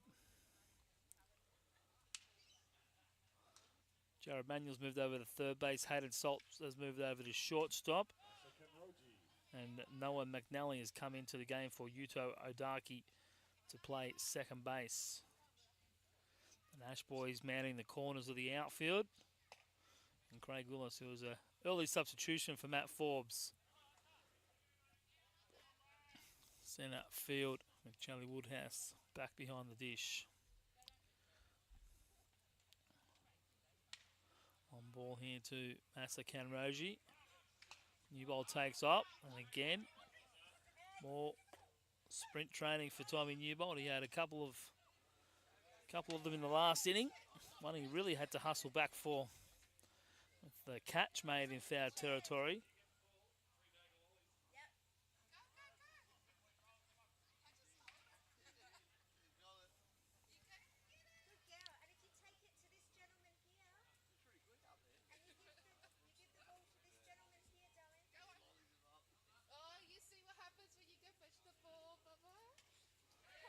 Jared Manuel's moved over to 3rd base. Hayden Salt has moved over to shortstop. And Noah McNally has come into the game for Yuto Odaki to play 2nd base. And Ash Boys manning the corners of the outfield. And Craig Willis, who was an early substitution for Matt Forbes. Centre field with Charlie Woodhouse back behind the dish. On ball here to Masa Kanroji. Newbold takes up, and again, more sprint training for Tommy Newbold. He had a couple of them in the last inning. One he really had to hustle back for, with the catch made in foul territory.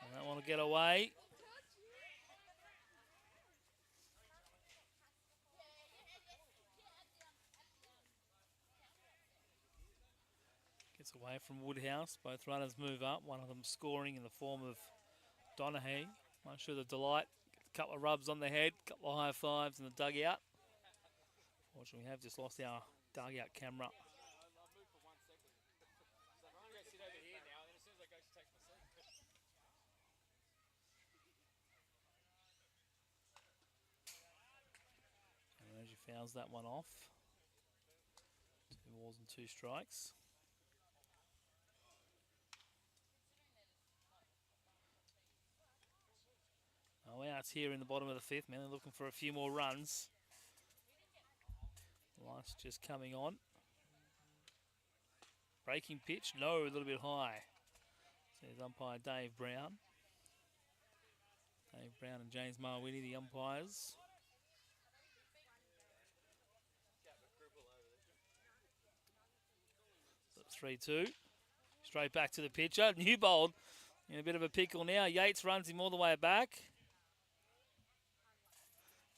I don't want to get away. Gets away from Woodhouse. Both runners move up. One of them scoring in the form of Donaghy. Not sure the delight. A couple of rubs on the head, a couple of high fives in the dugout. Fortunately, we have just lost our dugout camera. And Reggie fouls that one off. 2 balls and 2 strikes. No outs here in the bottom of the 5th. Manly looking for a few more runs. Light's just coming on. Breaking pitch, no, a little bit high. Says umpire Dave Brown. Dave Brown and James Marwini, the umpires. So 3-2. Straight back to the pitcher. Newbold in a bit of a pickle now. Yates runs him all the way back.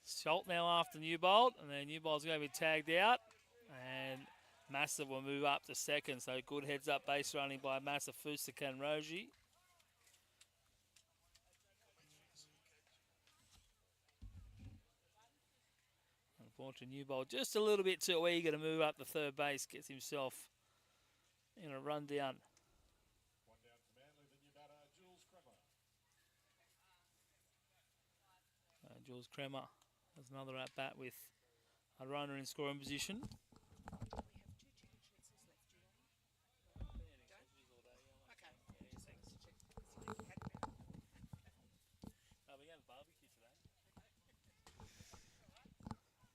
Schultz now after Newbold, and then Newbold's going to be tagged out, and Massa will move up to second. So good heads up base running by Massa, Fusaka and Roji. Unfortunately, Newbold just a little bit too eager to move up the third base, gets himself in a run down. One down to Manly, the new batter, Jules Kremer. Jules Kremer has another at bat with a runner in scoring position.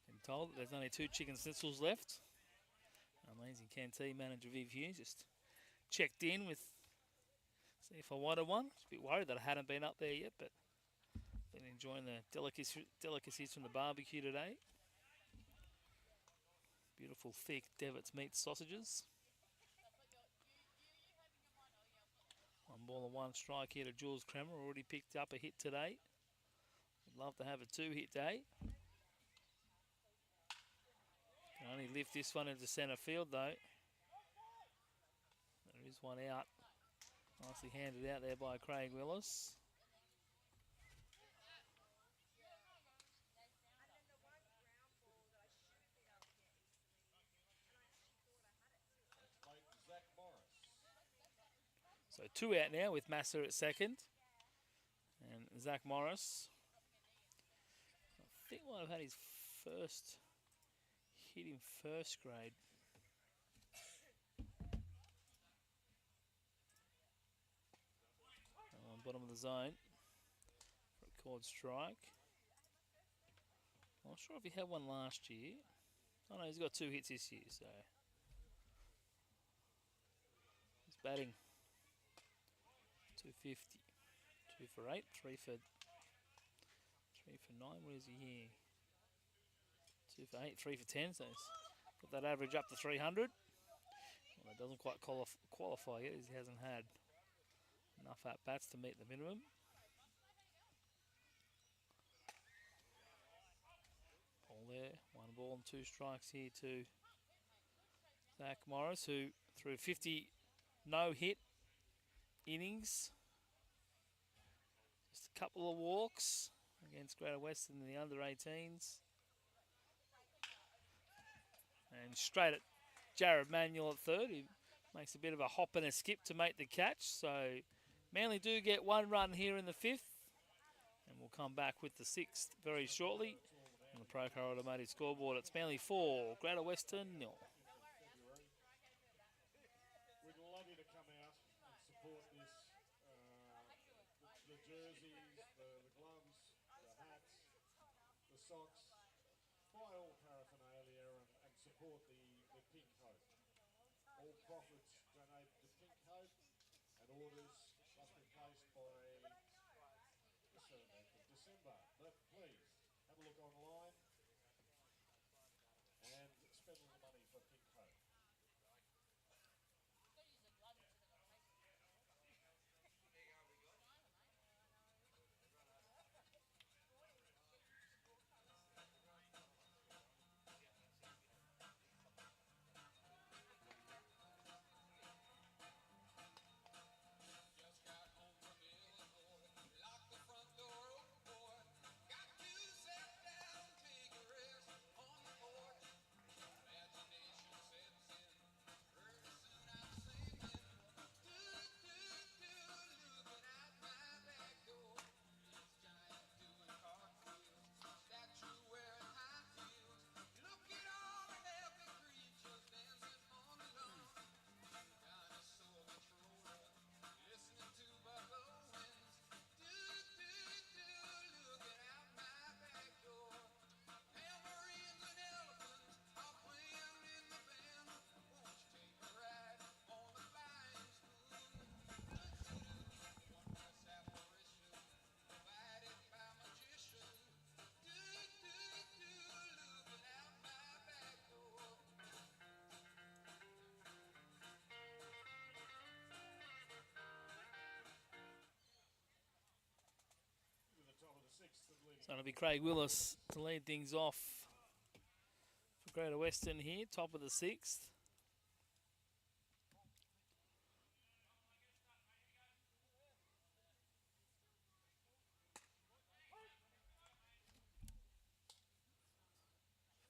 Been told that there's only 2 chicken schnitzels left. Amazing canteen manager Viv Hughes just checked in with, see if I wanted one. Just a bit worried that I hadn't been up there yet, but been enjoying the delicacies from the barbecue today. Beautiful thick Devitt's meat sausages. 1 ball and 1 strike here to Jules Kremer. Already picked up a hit today. Would love to have a 2-hit day. Can only lift this one into centre field though. There is one out. Nicely handed out there by Craig Willis. Zach Morris. So 2 out now with Massa at second. And Zach Morris, I think might have had his first hit in first grade. On bottom of the zone. Record strike. I'm not sure if he had one last year. Oh no, he's got 2 hits this year, so he's batting 250. 2 for 8, 3 for 9. What is he here? 2 for 8, 3 for 10. So he's got that average up to 300. Well, that doesn't quite qualify yet, as he hasn't had enough at bats to meet the minimum. Ball there, 1 ball and 2 strikes here to Zach Morris, who threw 50 no-hit innings. Just a couple of walks against Greater Western in the under-18s. And straight at Jared Manuel at third, who makes a bit of a hop and a skip to make the catch. So Manly do get 1 run here in the 5th. And we'll come back with the 6th very shortly. On the Procar Automotive scoreboard, it's Manly 4, Greater Western 0. We'd love you to come out and support this All profits donated to Pink Hope, and orders must be placed by the 17th of December. But please, have a look online and spend a little money for Pink Hope. Just got home from Illinois, locked the front door open, boy. Got to sit down, take a rest on the porch. Imagination sets in, pretty soon I'm singing. Do, do, do, looking out my back door. This giant doing cartwheels, statue wearing high heels. Look at all the happy creatures dancing on the lawn. Dinosaur controller, listening to buffalo winds. Do, do, do, looking out my back door. Tambourines and elephants are playing in the band. Won't you take a ride on the flying spoon? Wondrous apparition, provided by magician. Do, do, do, looking out my back door. To the top of the 6th and leading. So it'll be Craig Willis to lead things off for Greater Western here, top of the 6th.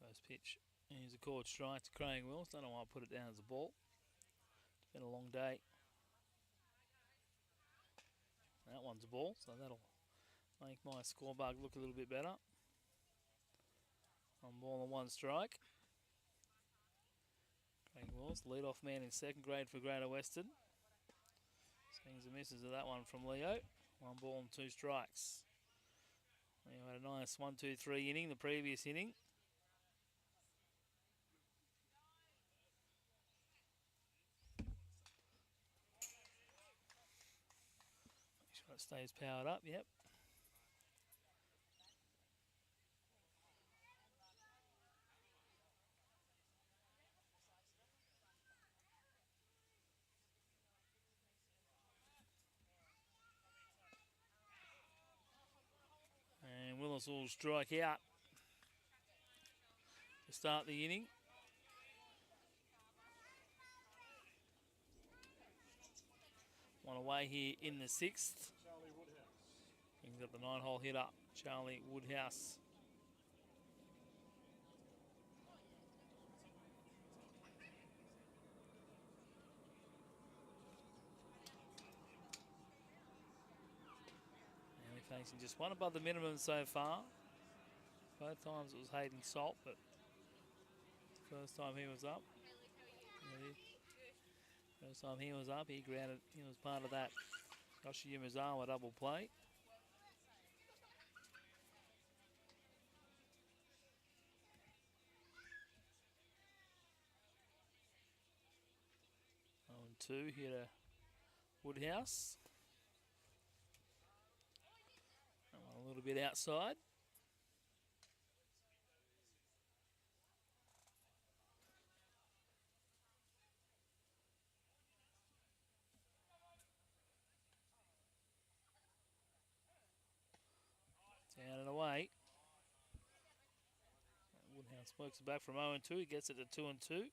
First pitch. Here's a caught strike to Craig Willis. Don't know why I put it down as a ball. It's been a long day. That one's a ball, so that'll make my scoreboard look a little bit better. One ball and one strike. Craig Willis, lead-off man in second grade for Greater Western. Swings and misses of that one from Leo. One ball and two strikes. Leo had a nice 1-2-3 inning the previous inning. Make sure it stays powered up, yep. And Willis will strike out to start the inning. One away here in the 6th. Charlie Woodhouse. He's got the 9-hole hit up, Charlie Woodhouse. Only facing just one above the minimum so far. Both times it was Hayden Salt, but first time he was up. First time he was up, he grounded. He was part of that Yoshi Umezawa double play. On 2 here to Woodhouse. That one a little bit outside. Down and away. Woodhouse works it back from 0-2. He gets it to 2-2.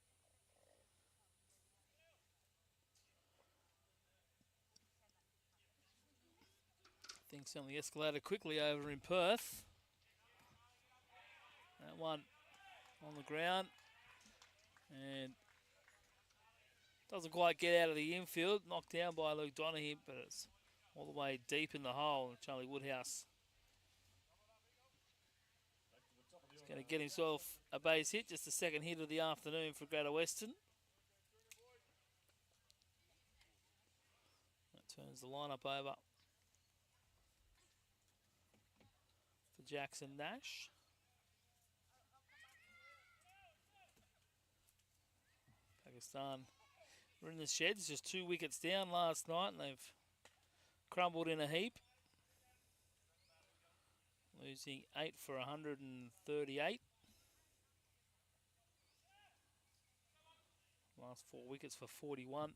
Things certainly escalated quickly over in Perth. That one on the ground. And doesn't quite get out of the infield. Knocked down by Luke Donaghy, but it's all the way deep in the hole. Charlie Woodhouse is going to get himself a base hit. Just the second hit of the afternoon for Greater Western. That turns the lineup over for Jackson Nash. Pakistan were in the sheds, just 2 wickets down last night, and they've crumbled in a heap. Losing 8 for 138. Last 4 wickets for 41.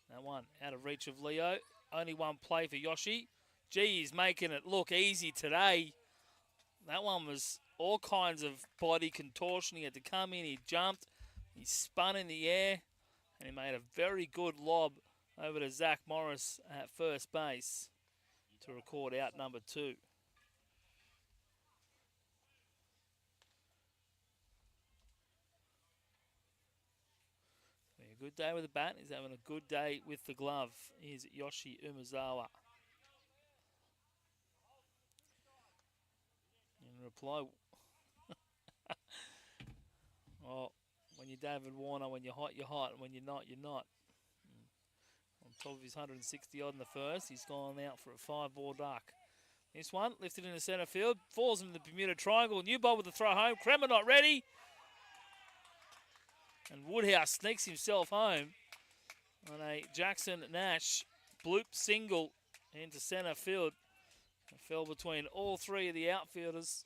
That one out of reach of Leo. Only one play for Yoshi. Gee, he's making it look easy today. That one was all kinds of body contortion. He had to come in, he jumped, he spun in the air, and he made a very good lob over to Zach Morris at first base to record out number 2. A good day with the bat. He's having a good day with the glove. Here's Yoshi Umezawa. In reply, oh, when you're David Warner, when you're hot, you're hot, and when you're not, you're not. On top of his 160 odd in the first, he's gone out for a 5-ball duck. This one lifted into centre field, falls into the Bermuda Triangle. New ball with the throw home. Kremer not ready. And Woodhouse sneaks himself home on a Jackson Nash bloop single into centre field. It fell between all 3 of the outfielders.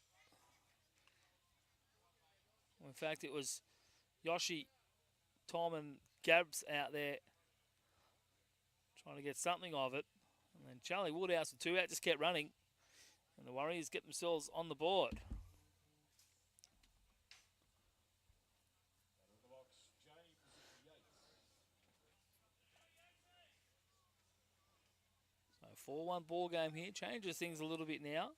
In fact, it was Yoshi, Tom, and Gabs out there trying to get something of it. And then Charlie Woodhouse with 2 out just kept running. And the Warriors get themselves on the board. So 4-1 ball game here. Changes things a little bit now.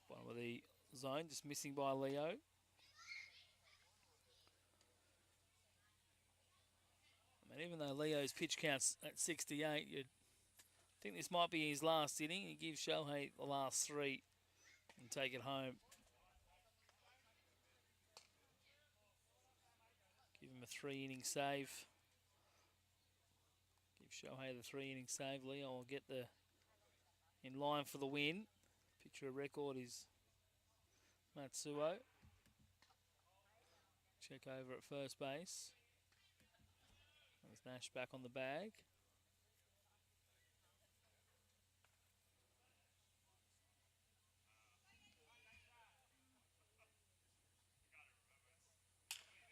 Bottom of the zone, just missing by Leo. And even though Leo's pitch count's at 68, you'd think this might be his last inning. He gives Shohei the last 3 and take it home. Give him a 3-inning save. Give Shohei the 3-inning save. Leo will get the in line for the win. Picture of record is Matsuo. Check over at first base. There's Nash back on the bag.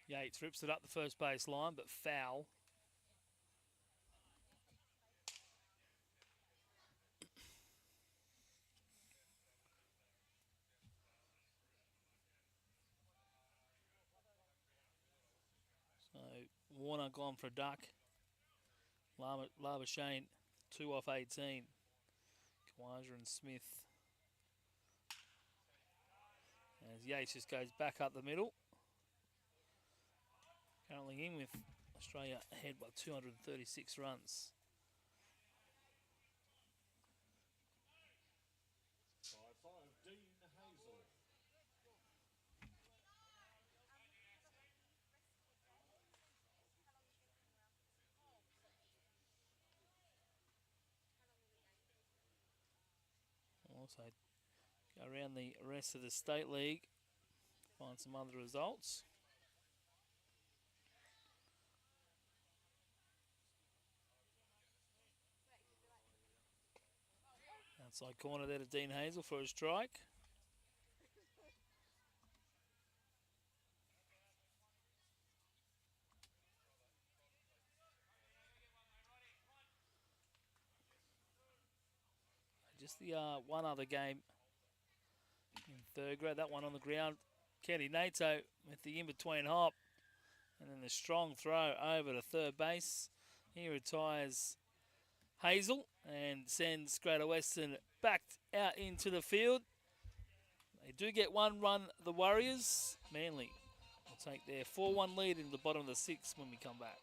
Yates rips it up the first base line, but foul. So Warner gone for a duck. Labuschagne 2 off 18. Kawaja and Smith. As Yates just goes back up the middle. Currently in with Australia ahead by 236 runs. Also go around the rest of the State League, find some other results. Outside corner there to Dean Hazel for a strike. Just the one other game in third grade, that one on the ground. Kenny Nato with the in-between hop. And then the strong throw over to third base. He retires Hazel and sends Greater Western back out into the field. They do get 1 run, the Warriors. Manly will take their 4-1 lead in the bottom of the 6th when we come back.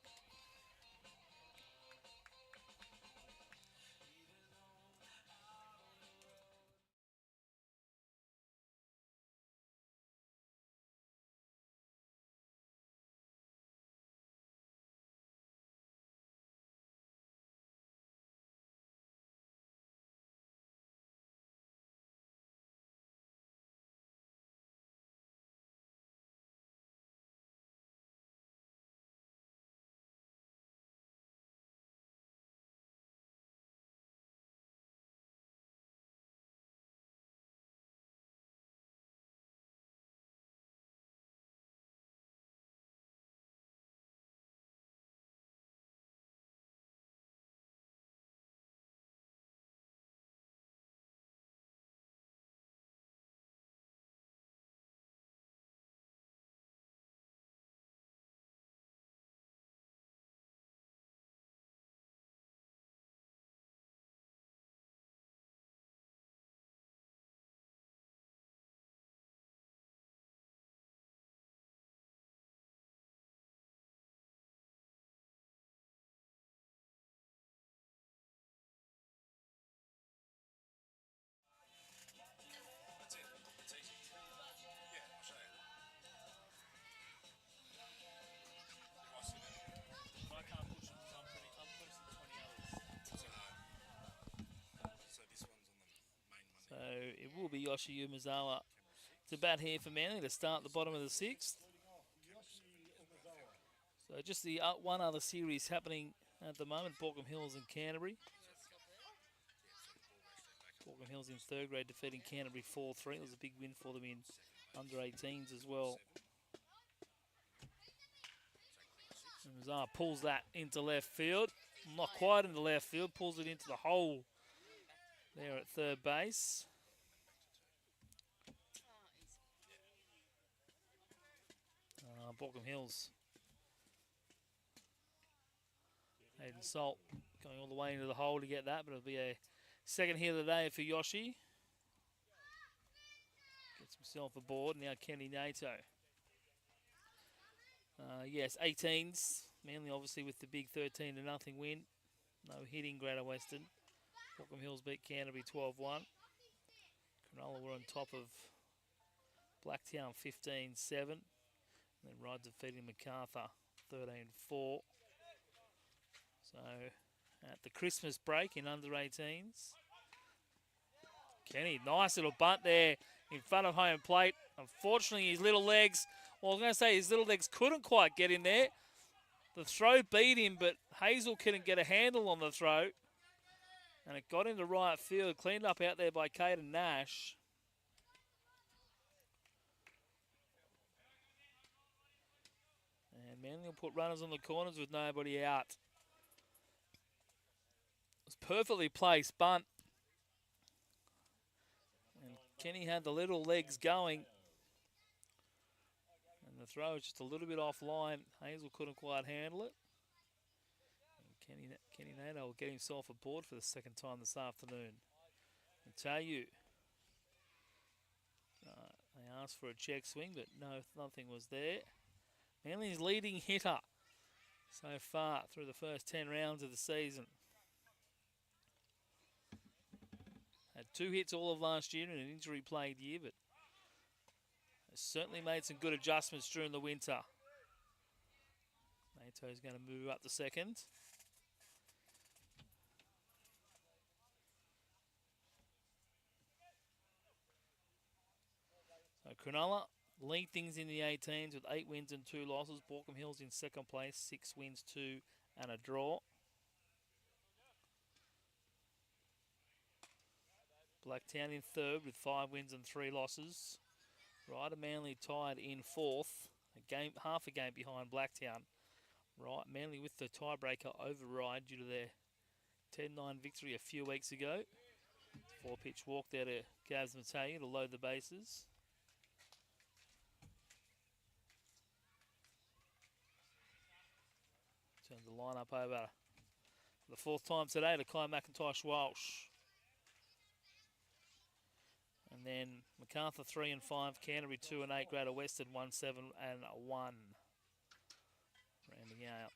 will be Yoshi Umezawa to bat here for Manly to start the bottom of the 6th. So just the one other series happening at the moment, Borkham Hills and Canterbury. Borkham Hills in 3rd grade defeating Canterbury 4-3. It was a big win for them in under 18s as well. Umezawa pulls that into left field. Not quite into left field, pulls it into the hole there at 3rd base. Borkham Hills. Hayden Salt going all the way into the hole to get that, but it'll be a second hit of the day for Yoshi. Gets himself aboard. Now Kenny Nato. Yes, 18s. Manly obviously with the big 13-0 win. No hitting Greater Western. Borkham Hills beat Canterbury 12-1. Cronulla were on top of Blacktown 15-7. And then Ride defeating MacArthur 13-4. So at the Christmas break in under 18s. Kenny, nice little bunt there in front of home plate. Unfortunately, his little legs, well, I was going to say his little legs couldn't quite get in there. The throw beat him, but Hazel couldn't get a handle on the throw. And it got into right field, cleaned up out there by Caden Nash. And Manly will put runners on the corners with nobody out. It was perfectly placed bunt. And Kenny had the little legs going. And the throw was just a little bit offline. Hazel couldn't quite handle it. And Kenny Nato will get himself aboard for the second time this afternoon. I tell you, they asked for a check swing, but no, nothing was there. Manly's leading hitter so far through the first 10 rounds of the season. Had 2 hits all of last year in an injury-plagued year, but has certainly made some good adjustments during the winter. Nato's going to move up to second. So Cronulla lead things in the 18s with 8 wins and 2 losses. Borkham Hills in second place, 6 wins, 2 and a draw. Blacktown in third with 5 wins and 3 losses. Ryder Manly tied in fourth, half a game behind Blacktown. Right, Manly with the tiebreaker override due to their 10-9 victory a few weeks ago. 4-pitch walk there to Gavs Mateo to load the bases. Turn the lineup over for the 4th time today to Kai McIntosh Walsh. And then MacArthur 3 and 5, Canterbury 2 and 8, Greater Western 1, 7 and 1. Rounding out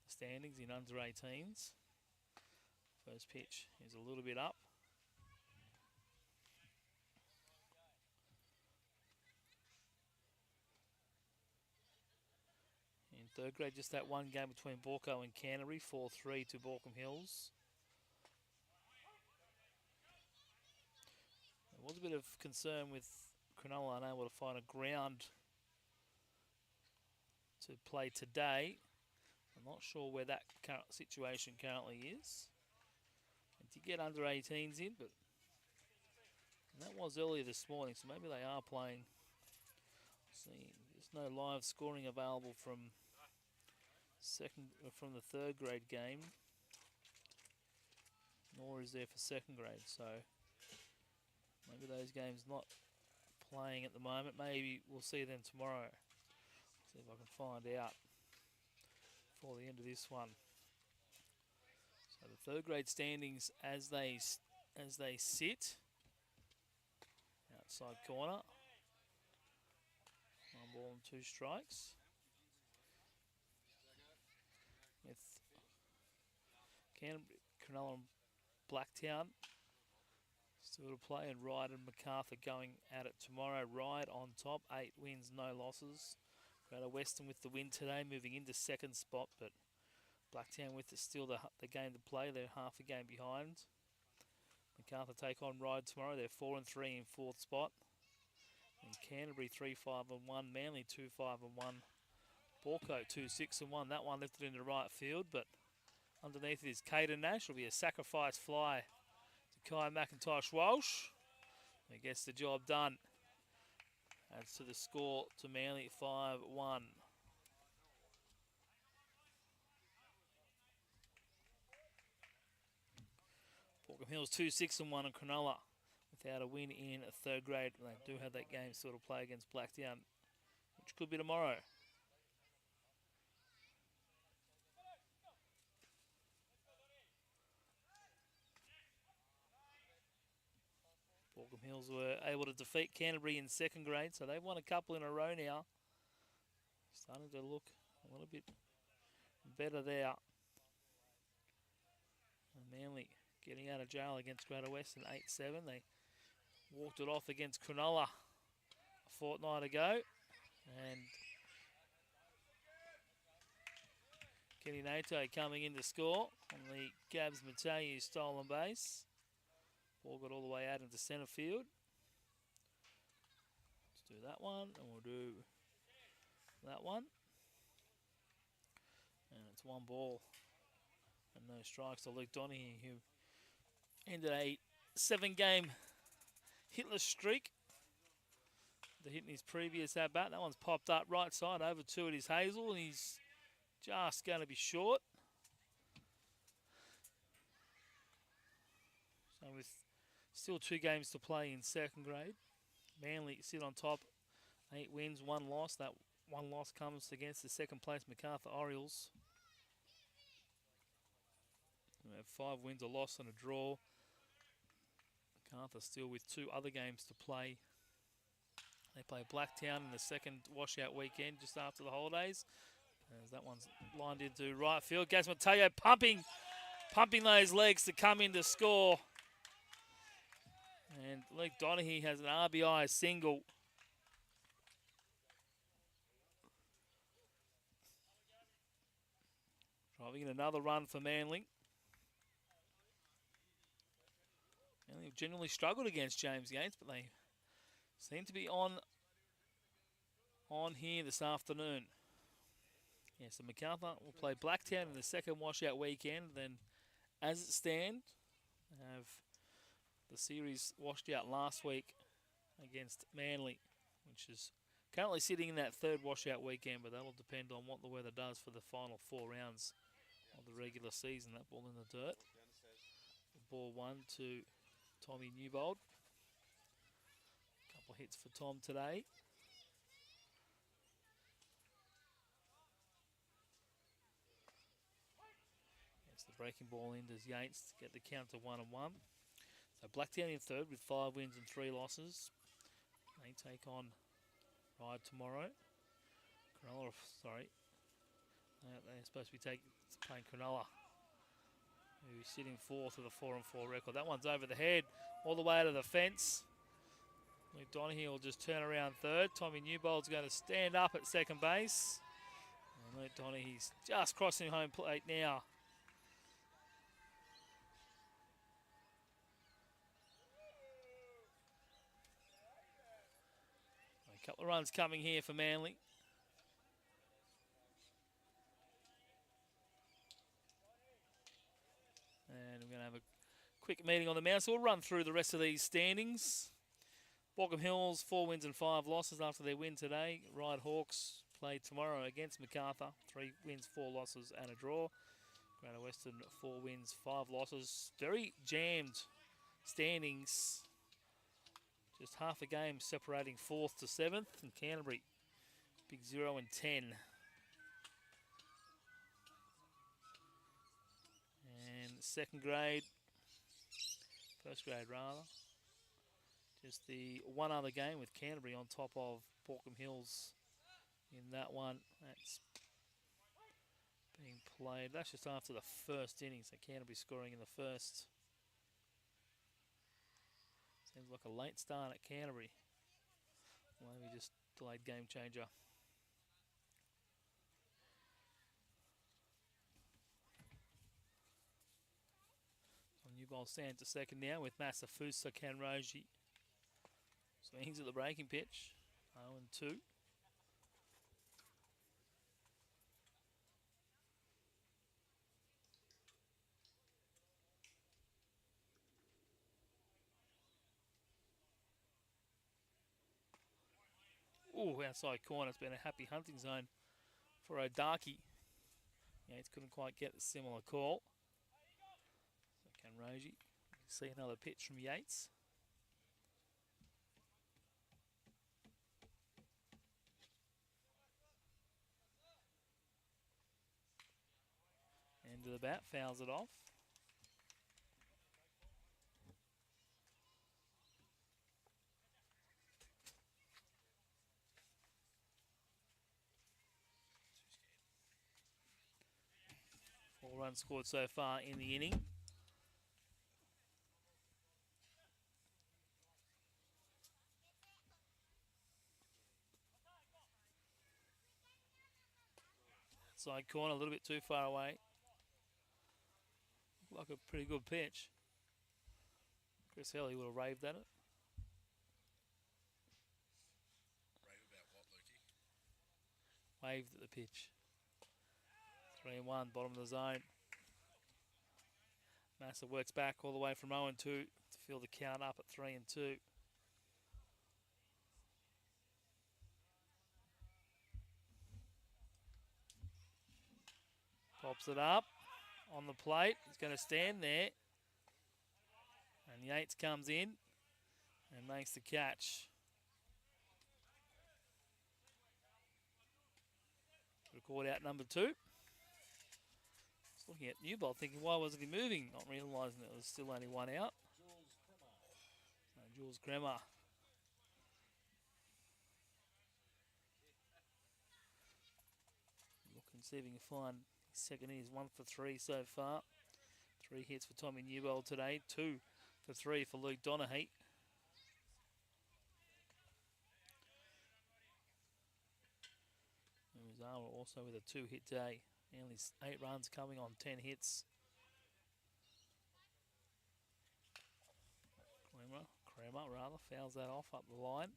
the standings in under 18s. First pitch is a little bit up. In 3rd grade, just that one game between Borco and Canterbury, 4-3 to Borkham Hills. There was a bit of concern with Cronulla unable to find a ground to play today. I'm not sure where that current situation currently is. And to get under 18s in, but and that was earlier this morning, so maybe they are playing. See, there's no live scoring available from the 3rd grade game, nor is there for 2nd grade. So maybe those games not playing at the moment. Maybe we'll see them tomorrow. See if I can find out before the end of this one. So the 3rd grade standings as they sit. Outside corner. 1 ball and 2 strikes. With Canterbury, Cronulla and Blacktown still to play, and Ryde and MacArthur going at it tomorrow. Ryde on top, 8 wins, no losses. Greater Western with the win today, moving into 2nd spot, but Blacktown with still the game to play. They're half a game behind. MacArthur take on Ryde tomorrow. They're 4-3 in fourth spot. And Canterbury 3-5-1. Manly 2-5-1. Borco 2-6-1. That one lifted into right field, but underneath it is Caden Nash. It'll be a sacrifice fly to Kai McIntosh Walsh. He gets the job done. Adds to the score to Manly 5-1. Porkham Hills 2-6-1 and Cronulla without a win in third grade. They do have that game still to play against Blacktown, which could be tomorrow. Porkham Hills were able to defeat Canterbury in second grade, so they've won a couple in a row now. Starting to look a little bit better there. And Manly getting out of jail against Greater Western 8-7. They walked it off against Cronulla a fortnight ago. And Kenny Nato coming in to score on the Gabs Mateu stolen base. Ball got all the way out into centre field. Let's do that one, and we'll do that one. And it's one ball and no strikes to Luke Donaghy, who ended a 7-game hitless streak. The hit in his previous at-bat. That one's popped up right side over to it is Hazel, and he's just going to be short. So with still 2 games to play in second grade, Manly sit on top, 8 wins, 1 loss. That 1 loss comes against the second place MacArthur Orioles. We have 5 wins, a loss and a draw. MacArthur still with 2 other games to play. They play Blacktown in the second washout weekend just after the holidays. As that one's lined into right field. Gaz Mateo pumping those legs to come in to score. And Luke Donaghy has an RBI single. Driving in another run for Manly. Manly have generally struggled against James Gates, but they seem to be on here this afternoon. Yeah, so MacArthur will play Blacktown in the second washout weekend. Then, as it stands, they have the series washed out last week against Manly, which is currently sitting in that third washout weekend, but that'll depend on what the weather does for the final 4 rounds of the regular season. That ball in the dirt. Ball 1 to Tommy Newbold. Couple hits for Tom today. Gets the breaking ball in to Yates to get the count to 1-1. So Blacktown in third with 5 wins and 3 losses. They take on Ryde tomorrow. Cronulla, sorry. They're supposed to be playing Cronulla, who's sitting fourth with a 4-4 record. That one's over the head, all the way to the fence. Luke Donaghy will just turn around third. Tommy Newbold's going to stand up at second base. And Luke Donaghy's just crossing home plate now. A couple of runs coming here for Manly. And we're going to have a quick meeting on the mound, so we'll run through the rest of these standings. Porkham Hills, 4 wins and 5 losses after their win today. Ryde Hawks play tomorrow against MacArthur. 3 wins, 4 losses and a draw. Greater Western, 4 wins, 5 losses. Very jammed standings. Just half a game separating 4th to 7th. And Canterbury, big 0 and 10. And second grade, first grade rather. Just the one other game with Canterbury on top of Porkham Hills in that one. That's being played. That's just after the first inning, so Canterbury scoring in the first. Seems like a late start at Canterbury. Maybe just delayed game changer. goal stand to second now with Masafusa Kanroji. Swings at the breaking pitch. 0-2. Ooh, outside corner. It's been a happy hunting zone for O'Darky. Yates couldn't quite get a similar call. So Kanroji. See another pitch from Yates. End of the bat, fouls it off. Four runs scored so far in the inning. Side corner, a little bit too far away. Looked like a pretty good pitch. Chris Helly would have raved at it. Rave about what, Lukey? Waved at the pitch. 3-1, bottom of the zone. Massa works back all the way from 0-2 to fill the count up at 3-2. Pops it up on the plate. He's going to stand there. And Yates comes in and makes the catch. Record out number 2. Just looking at Newbold thinking, why wasn't he moving? Not realising that there was still only one out. Jules Kremer. Looking, see if he can find his second innings. 1 for 3 so far. 3 hits for Tommy Newbold today. 2 for 3 for Luke Donaghy. Uzawa also with a 2-hit day. Only 8 runs coming on 10 hits. Kremer rather fouls that off up the line.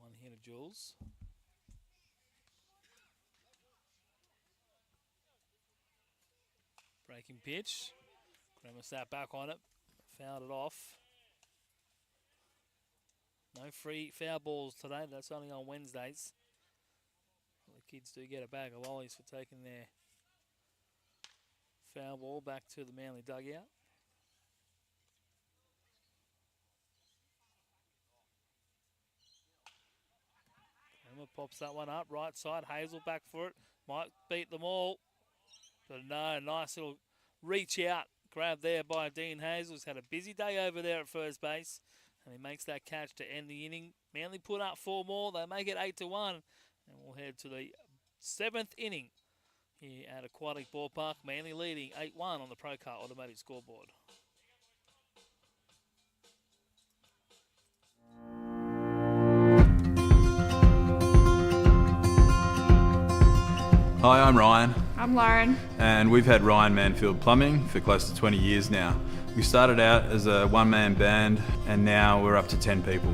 One hit of Jules. Breaking pitch. Kremer sat back on it. Fouled it off. No free foul balls today. That's only on Wednesdays. Well, the kids do get a bag of lollies for taking their foul ball back to the Manly dugout. Kremer pops that one up. Right side. Hazel back for it. Might beat them all. But no, nice little reach out grab there by Dean Hazel. He's had a busy day over there at first base. And he makes that catch to end the inning. Manly put up 4 more. They make it 8-1. And we'll head to the 7th inning here at Aquatic Ballpark. Manly leading 8-1 on the Procar automatic scoreboard. Hi, I'm Ryan. I'm Lauren. And we've had Ryan Manfield Plumbing for close to 20 years now. We started out as a one-man band and now we're up to 10 people.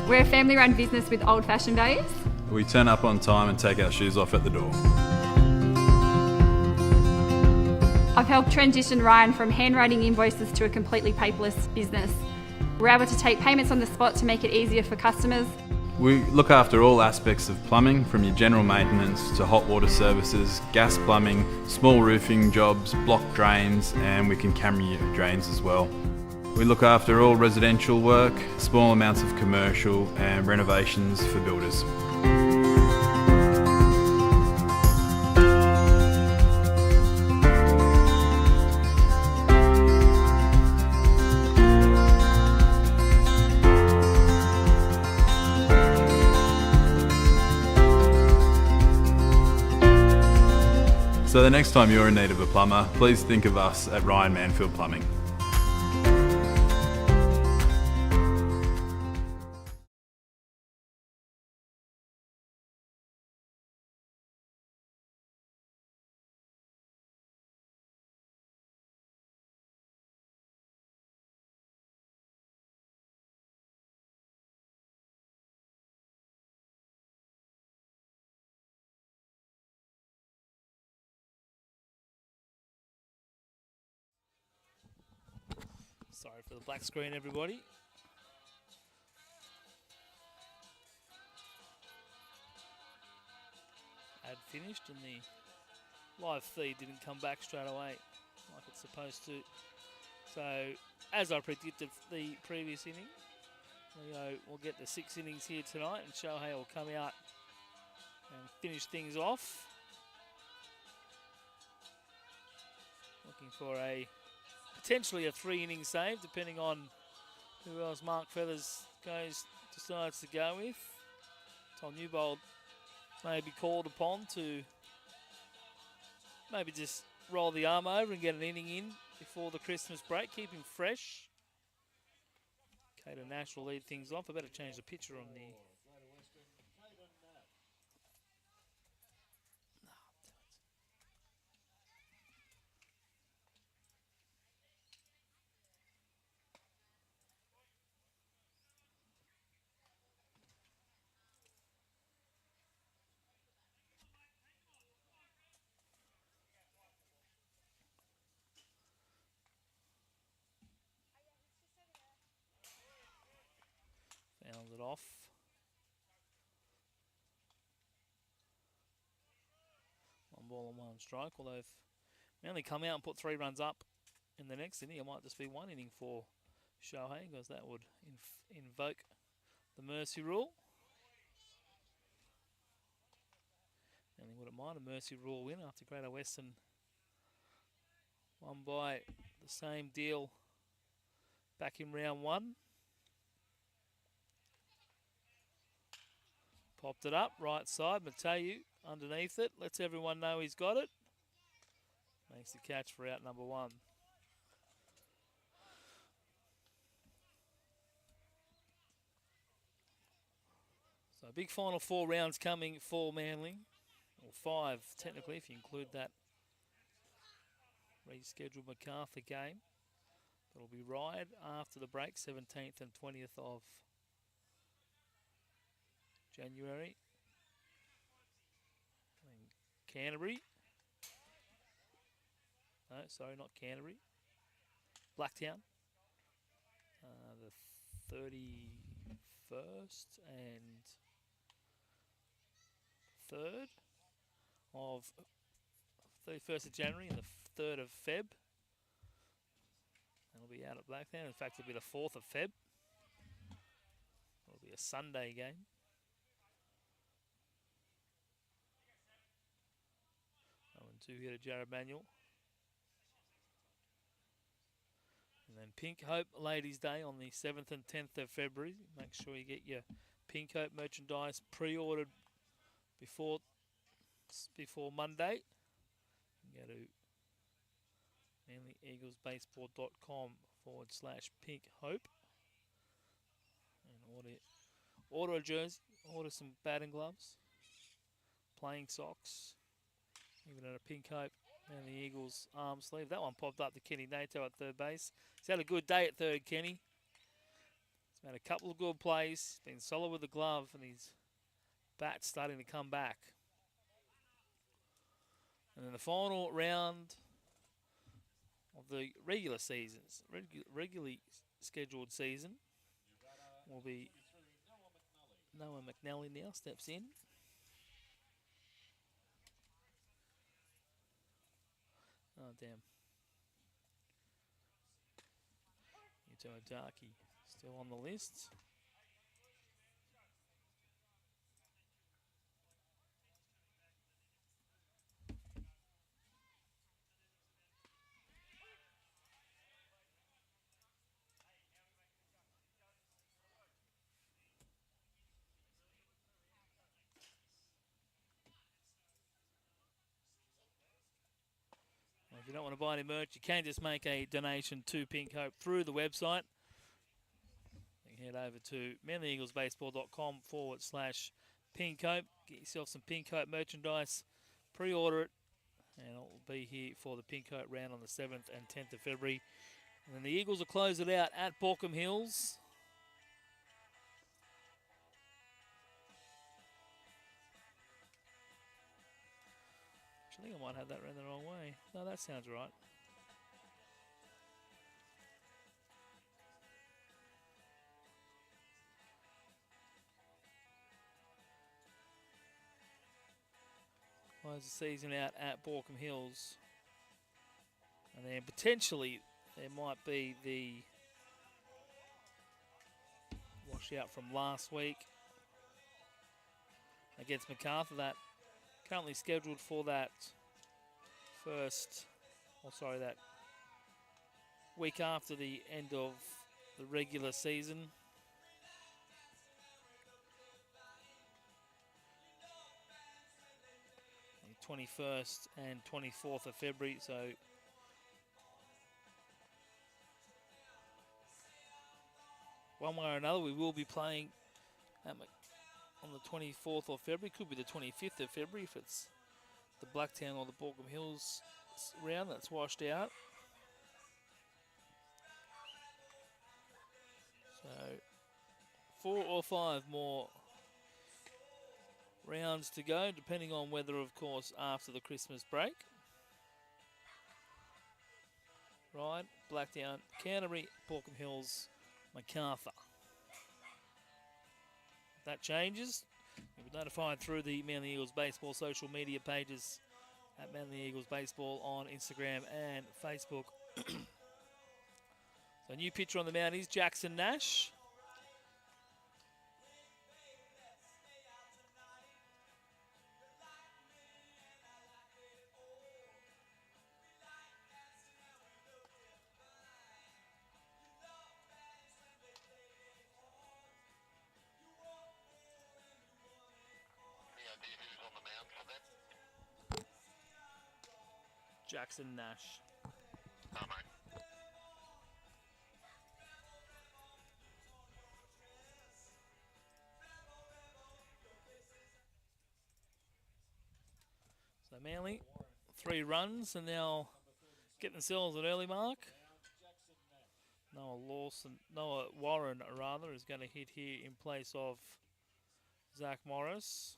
We're a family-run business with old-fashioned values. We turn up on time and take our shoes off at the door. I've helped transition Ryan from handwriting invoices to a completely paperless business. We're able to take payments on the spot to make it easier for customers. We look after all aspects of plumbing, from your general maintenance to hot water services, gas plumbing, small roofing jobs, block drains, and we can camera your drains as well. We look after all residential work, small amounts of commercial and renovations for builders. So the next time you're in need of a plumber, please think of us at Ryan Manfield Plumbing. Sorry for the black screen, everybody. Ad finished and the live feed didn't come back straight away like it's supposed to. So, as I predicted the previous inning, we'll get the 6 innings here tonight and Shohei will come out and finish things off. Looking for potentially a 3-inning save, depending on who else Mark Feathers decides to go with. Tom Newbold may be called upon to maybe just roll the arm over and get an inning in before the Christmas break, keep him fresh. Caden Nash will lead things off. I better change the picture on the... Fouled it off. One ball and 1 strike, although if Manly come out and put 3 runs up in the next inning, it might just be 1 inning for Shohei, because that would invoke the mercy rule. Manly wouldn't mind a mercy rule win after Greater Western won by the same deal back in round 1. Popped it up, right side, Mateu underneath it, lets everyone know he's got it. Makes the catch for out number 1. So big final 4 rounds coming for Manly, or 5 technically if you include that rescheduled MacArthur game. It'll be Ryde after the break, 17th and 20th of January. And Canterbury. No, sorry, not Canterbury. Blacktown. The 31st and 3rd of 31st of January and the 3rd of Feb. It'll be out at Blacktown. In fact, it'll be the 4th of Feb. It'll be a Sunday game. And 2 here to Jared Manuel. And then Pink Hope Ladies' Day on the 7th and 10th of February. Make sure you get your Pink Hope merchandise pre-ordered before Monday. Go to manlyeaglesbaseball.com/Pink Hope and order a jersey, order some batting gloves, playing socks, even a Pink Hope and the Eagles arm sleeve. That one popped up to Kenny Nato at third base. He's had a good day at third, Kenny. He's made a couple of good plays, been solid with the glove, and his bat's starting to come back. And then the final round of the regular seasons, regularly scheduled season, will be Noah McNally now steps in. Oh, damn. Yuto Adaki still on the list. If you don't want to buy any merch, you can just make a donation to Pink Hope through the website. You can head over to manlyeaglesbaseball.com/Pink Hope. Get yourself some Pink Hope merchandise, pre-order it, and it'll be here for the Pink Hope round on the 7th and 10th of February. And then the Eagles will close it out at Borkham Hills. I think I might have that around the wrong way. No, that sounds right. Close the season out at Borkham Hills. And then potentially there might be the washout from last week against MacArthur. That currently scheduled for that that week after the end of the regular season. The 21st and 24th of February, so one way or another we will be playing on the 24th of February. Could be the 25th of February if it's the Blacktown or the Borkham Hills round that's washed out. So 4 or 5 more rounds to go, depending on weather, of course, after the Christmas break. Right, Blacktown, Canterbury, Borkham Hills, MacArthur. If that changes, you'll be notified through the Manly Eagles Baseball social media pages at Manly Eagles Baseball on Instagram and Facebook. So new pitcher on the mound is Jackson Nash. Any idea who's on the mound for that? Jackson Nash. No, mate. So Manly, 3 runs and now get themselves an early mark. Noah Warren rather is going to hit here in place of Zach Morris.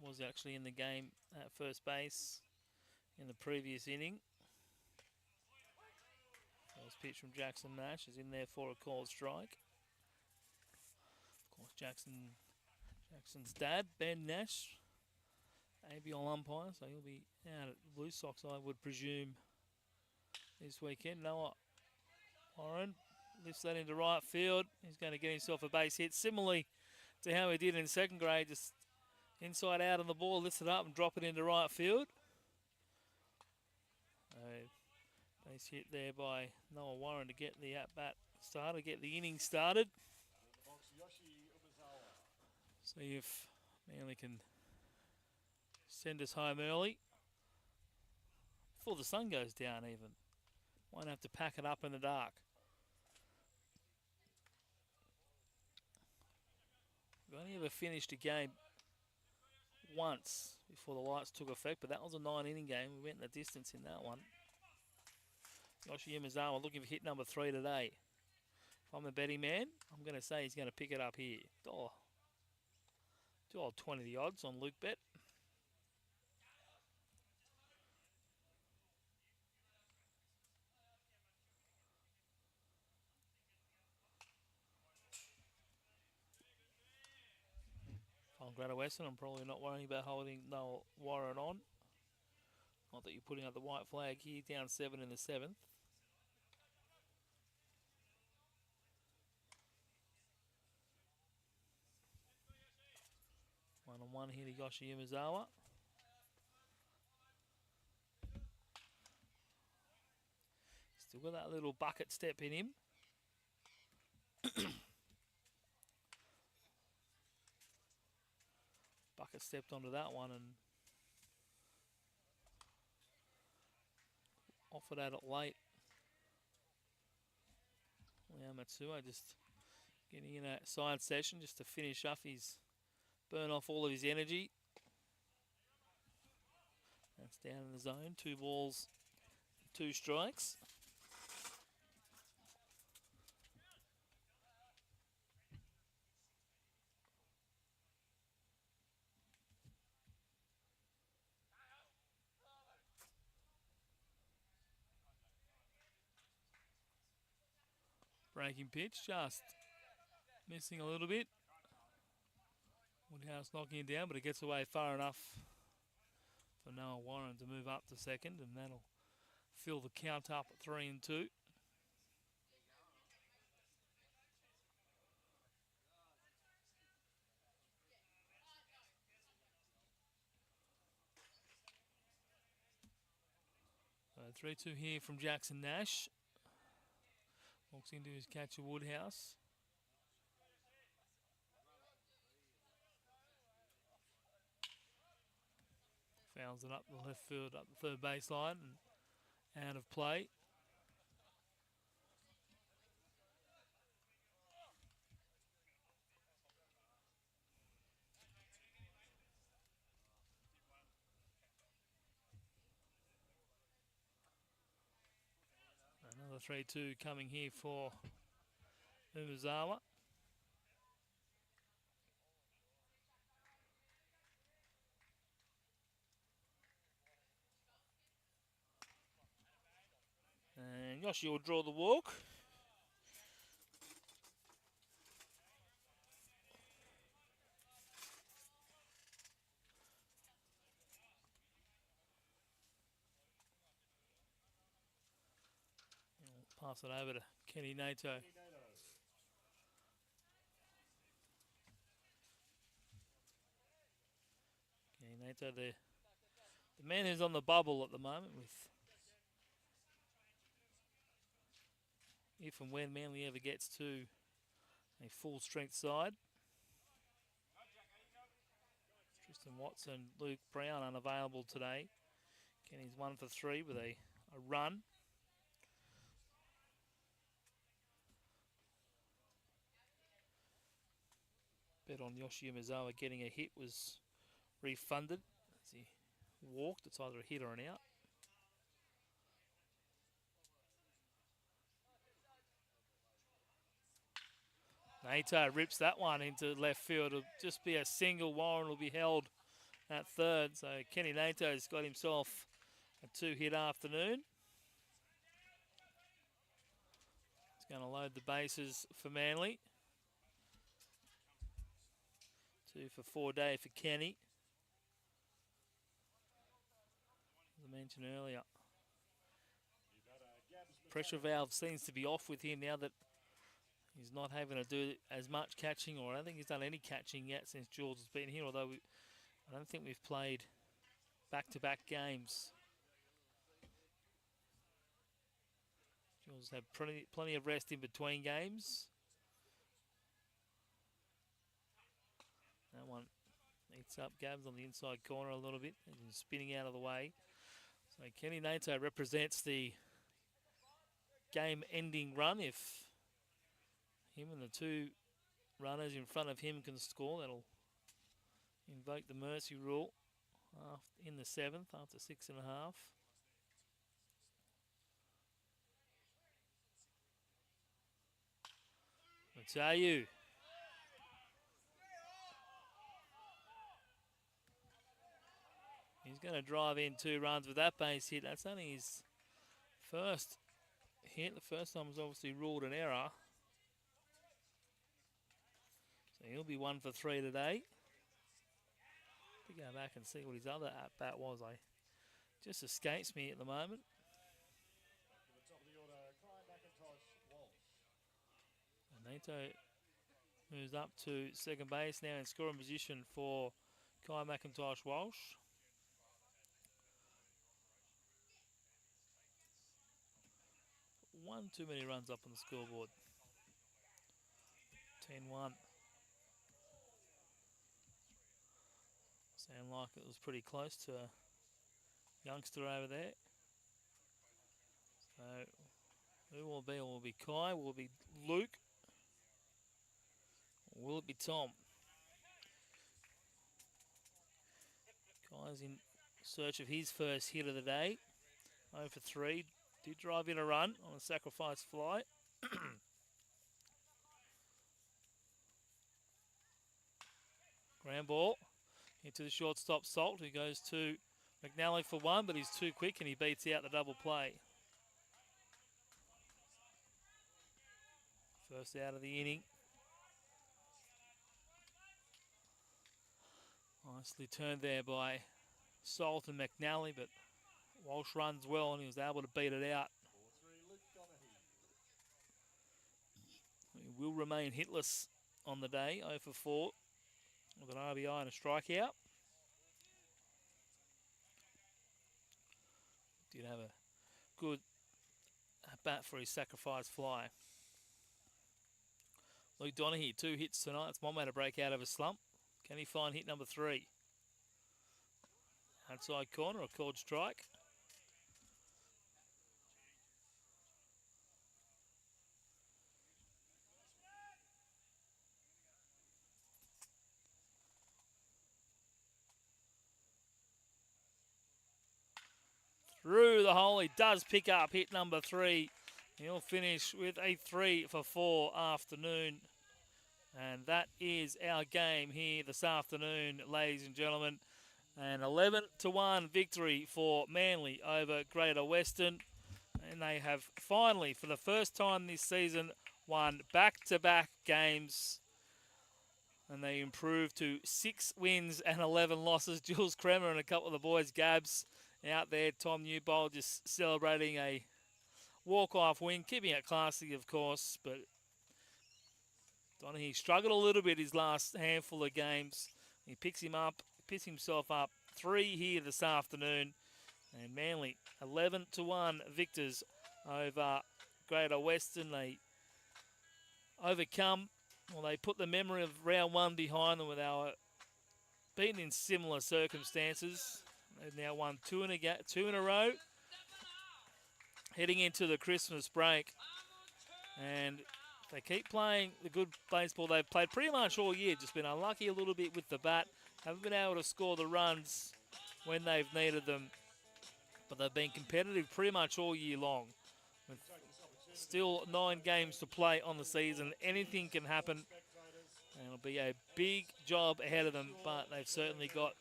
Was actually in the game at first base in the previous inning. That was pitch from Jackson Nash is in there for a called strike. Of course, Jackson's dad, Ben Nash, ABL umpire, so he'll be out at Blue Sox, I would presume, this weekend. Noah Warren lifts that into right field. He's going to get himself a base hit, similarly to how he did in second grade, just inside out on the ball, lifts it up and drop it into right field. Base hit there by Noah Warren to get the at-bat started, get the inning started. See if Manly can send us home early before the sun goes down even. Won't have to pack it up in the dark. We've only ever finished a game once before the lights took effect, but that was a 9-inning game. We went the distance in that one. Yoshi Yamazawa looking for hit number 3 today. If I'm a betting man, I'm going to say he's going to pick it up here. $2.20 the odds on Luke Bet. If I'm Greta Western, I'm probably not worrying about holding Noel Warren on. Not that you're putting up the white flag here, down 7 in the 7th. One-on-one here to Yoshi Yamazawa. Still got that little bucket step in him. Bucket stepped onto that one and offered at it late. Now Matsuo just getting in a side session just to finish off his, burn off all of his energy. That's down in the zone. 2 balls, 2 strikes. Breaking pitch, just missing a little bit. Woodhouse knocking it down, but it gets away far enough for Noah Warren to move up to second, and that'll fill the count up at 3-2. So 3-2 here from Jackson Nash. Walks into his catcher Woodhouse. Fouls it up the left field, up the third baseline, and out of play. Another 3-2 coming here for Umezawa. And Yoshi will draw the walk. We'll pass it over to Kenny Nato. Kenny Nato, the man who's on the bubble at the moment, with if and when Manly ever gets to a full strength side. Tristan Watson, Luke Brown unavailable today. Kenny's 1 for 3 with a run. Bet on Yoshi Umezawa getting a hit was refunded as he walked. It's either a hit or an out. Nato rips that one into left field. It'll just be a single. Warren will be held at third. So Kenny Nato's got himself a 2-hit afternoon. He's going to load the bases for Manly. 2 for 4 day for Kenny. As I mentioned earlier, pressure valve seems to be off with him now that he's not having to do as much catching, or I don't think he's done any catching yet since Jules has been here, although I don't think we've played back-to-back games. Jules had plenty of rest in between games. That one eats up Gabs on the inside corner a little bit and spinning out of the way. So Kenny Nato represents the game-ending run. If him and the 2 runners in front of him can score, that'll invoke the mercy rule in the 7th after 6.5. Matsuo. He's going to drive in 2 runs with that base hit. That's only his first hit. The first time was obviously ruled an error. So he'll be 1 for 3 today. To go back and see what his other at-bat was. Just escapes me at the moment. And Nato moves up to second base now in scoring position for Kai McIntosh Walsh. One too many runs up on the scoreboard. 10-1. Sound like it was pretty close to a youngster over there. So who will it be? Will it be Kai? Will it be Luke? Or will it be Tom? Kai's in search of his first hit of the day. 0 for 3. Did drive in a run on a sacrifice fly. Ground ball into the shortstop Salt, who goes to McNally for one, but he's too quick and he beats out the double play. First out of the inning. Nicely turned there by Salt and McNally, but Walsh runs well and he was able to beat it out. 4-3 Luke Donaghy. He will remain hitless on the day, 0 for 4, with an RBI and a strikeout. Did have a good bat for his sacrifice fly. Luke Donaghy, 2 hits tonight. It's one way to break out of a slump. Can he find hit number 3? Outside corner, a called strike. Through the hole, he does pick up hit number 3. He'll finish with a 3 for 4 afternoon. And that is our game here this afternoon, ladies and gentlemen. An 11-1 victory for Manly over Greater Western. And they have finally, for the first time this season, won back-to-back games. And they improved to 6 wins and 11 losses. Jules Kremer and a couple of the boys, Gabs, out there. Tom Newbold just celebrating a walk-off win, keeping it classy, of course. But Donaghy struggled a little bit his last handful of games. He picks himself up 3 here this afternoon. And Manly, 11-1 victors over Greater Western. They overcome, well, they put the memory of round 1 behind them, with our beaten in similar circumstances. They've now won 2 in a row, heading into the Christmas break. And they keep playing the good baseball they've played pretty much all year. Just been unlucky a little bit with the bat. Haven't been able to score the runs when they've needed them. But they've been competitive pretty much all year long. With still 9 games to play on the season. Anything can happen. And it'll be a big job ahead of them. But they've certainly got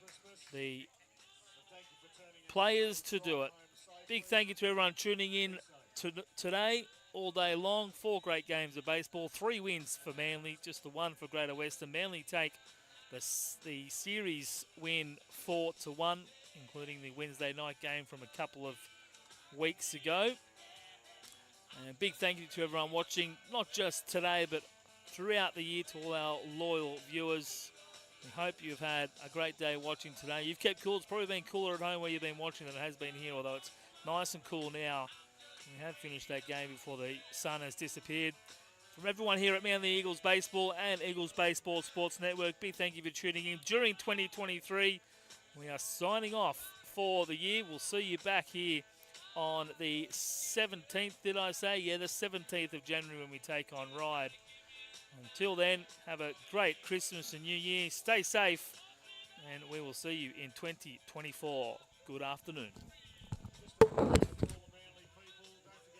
the players to do it. Big thank you to everyone tuning in today, all day long. 4 great games of baseball, 3 wins for Manly, just the 1 for Greater Western. Manly take the series win 4-1, including the Wednesday night game from a couple of weeks ago. And big thank you to everyone watching, not just today, but throughout the year, to all our loyal viewers. We hope you've had a great day watching today. You've kept cool. It's probably been cooler at home where you've been watching than it has been here, although it's nice and cool now. We have finished that game before the sun has disappeared. From everyone here at Manly Eagles Baseball and Eagles Baseball Sports Network, big thank you for tuning in during 2023. We are signing off for the year. We'll see you back here on the 17th, did I say? Yeah, the 17th of January when we take on Ryde. Until then, have a great Christmas and New Year. Stay safe, and we will see you in 2024. Good afternoon.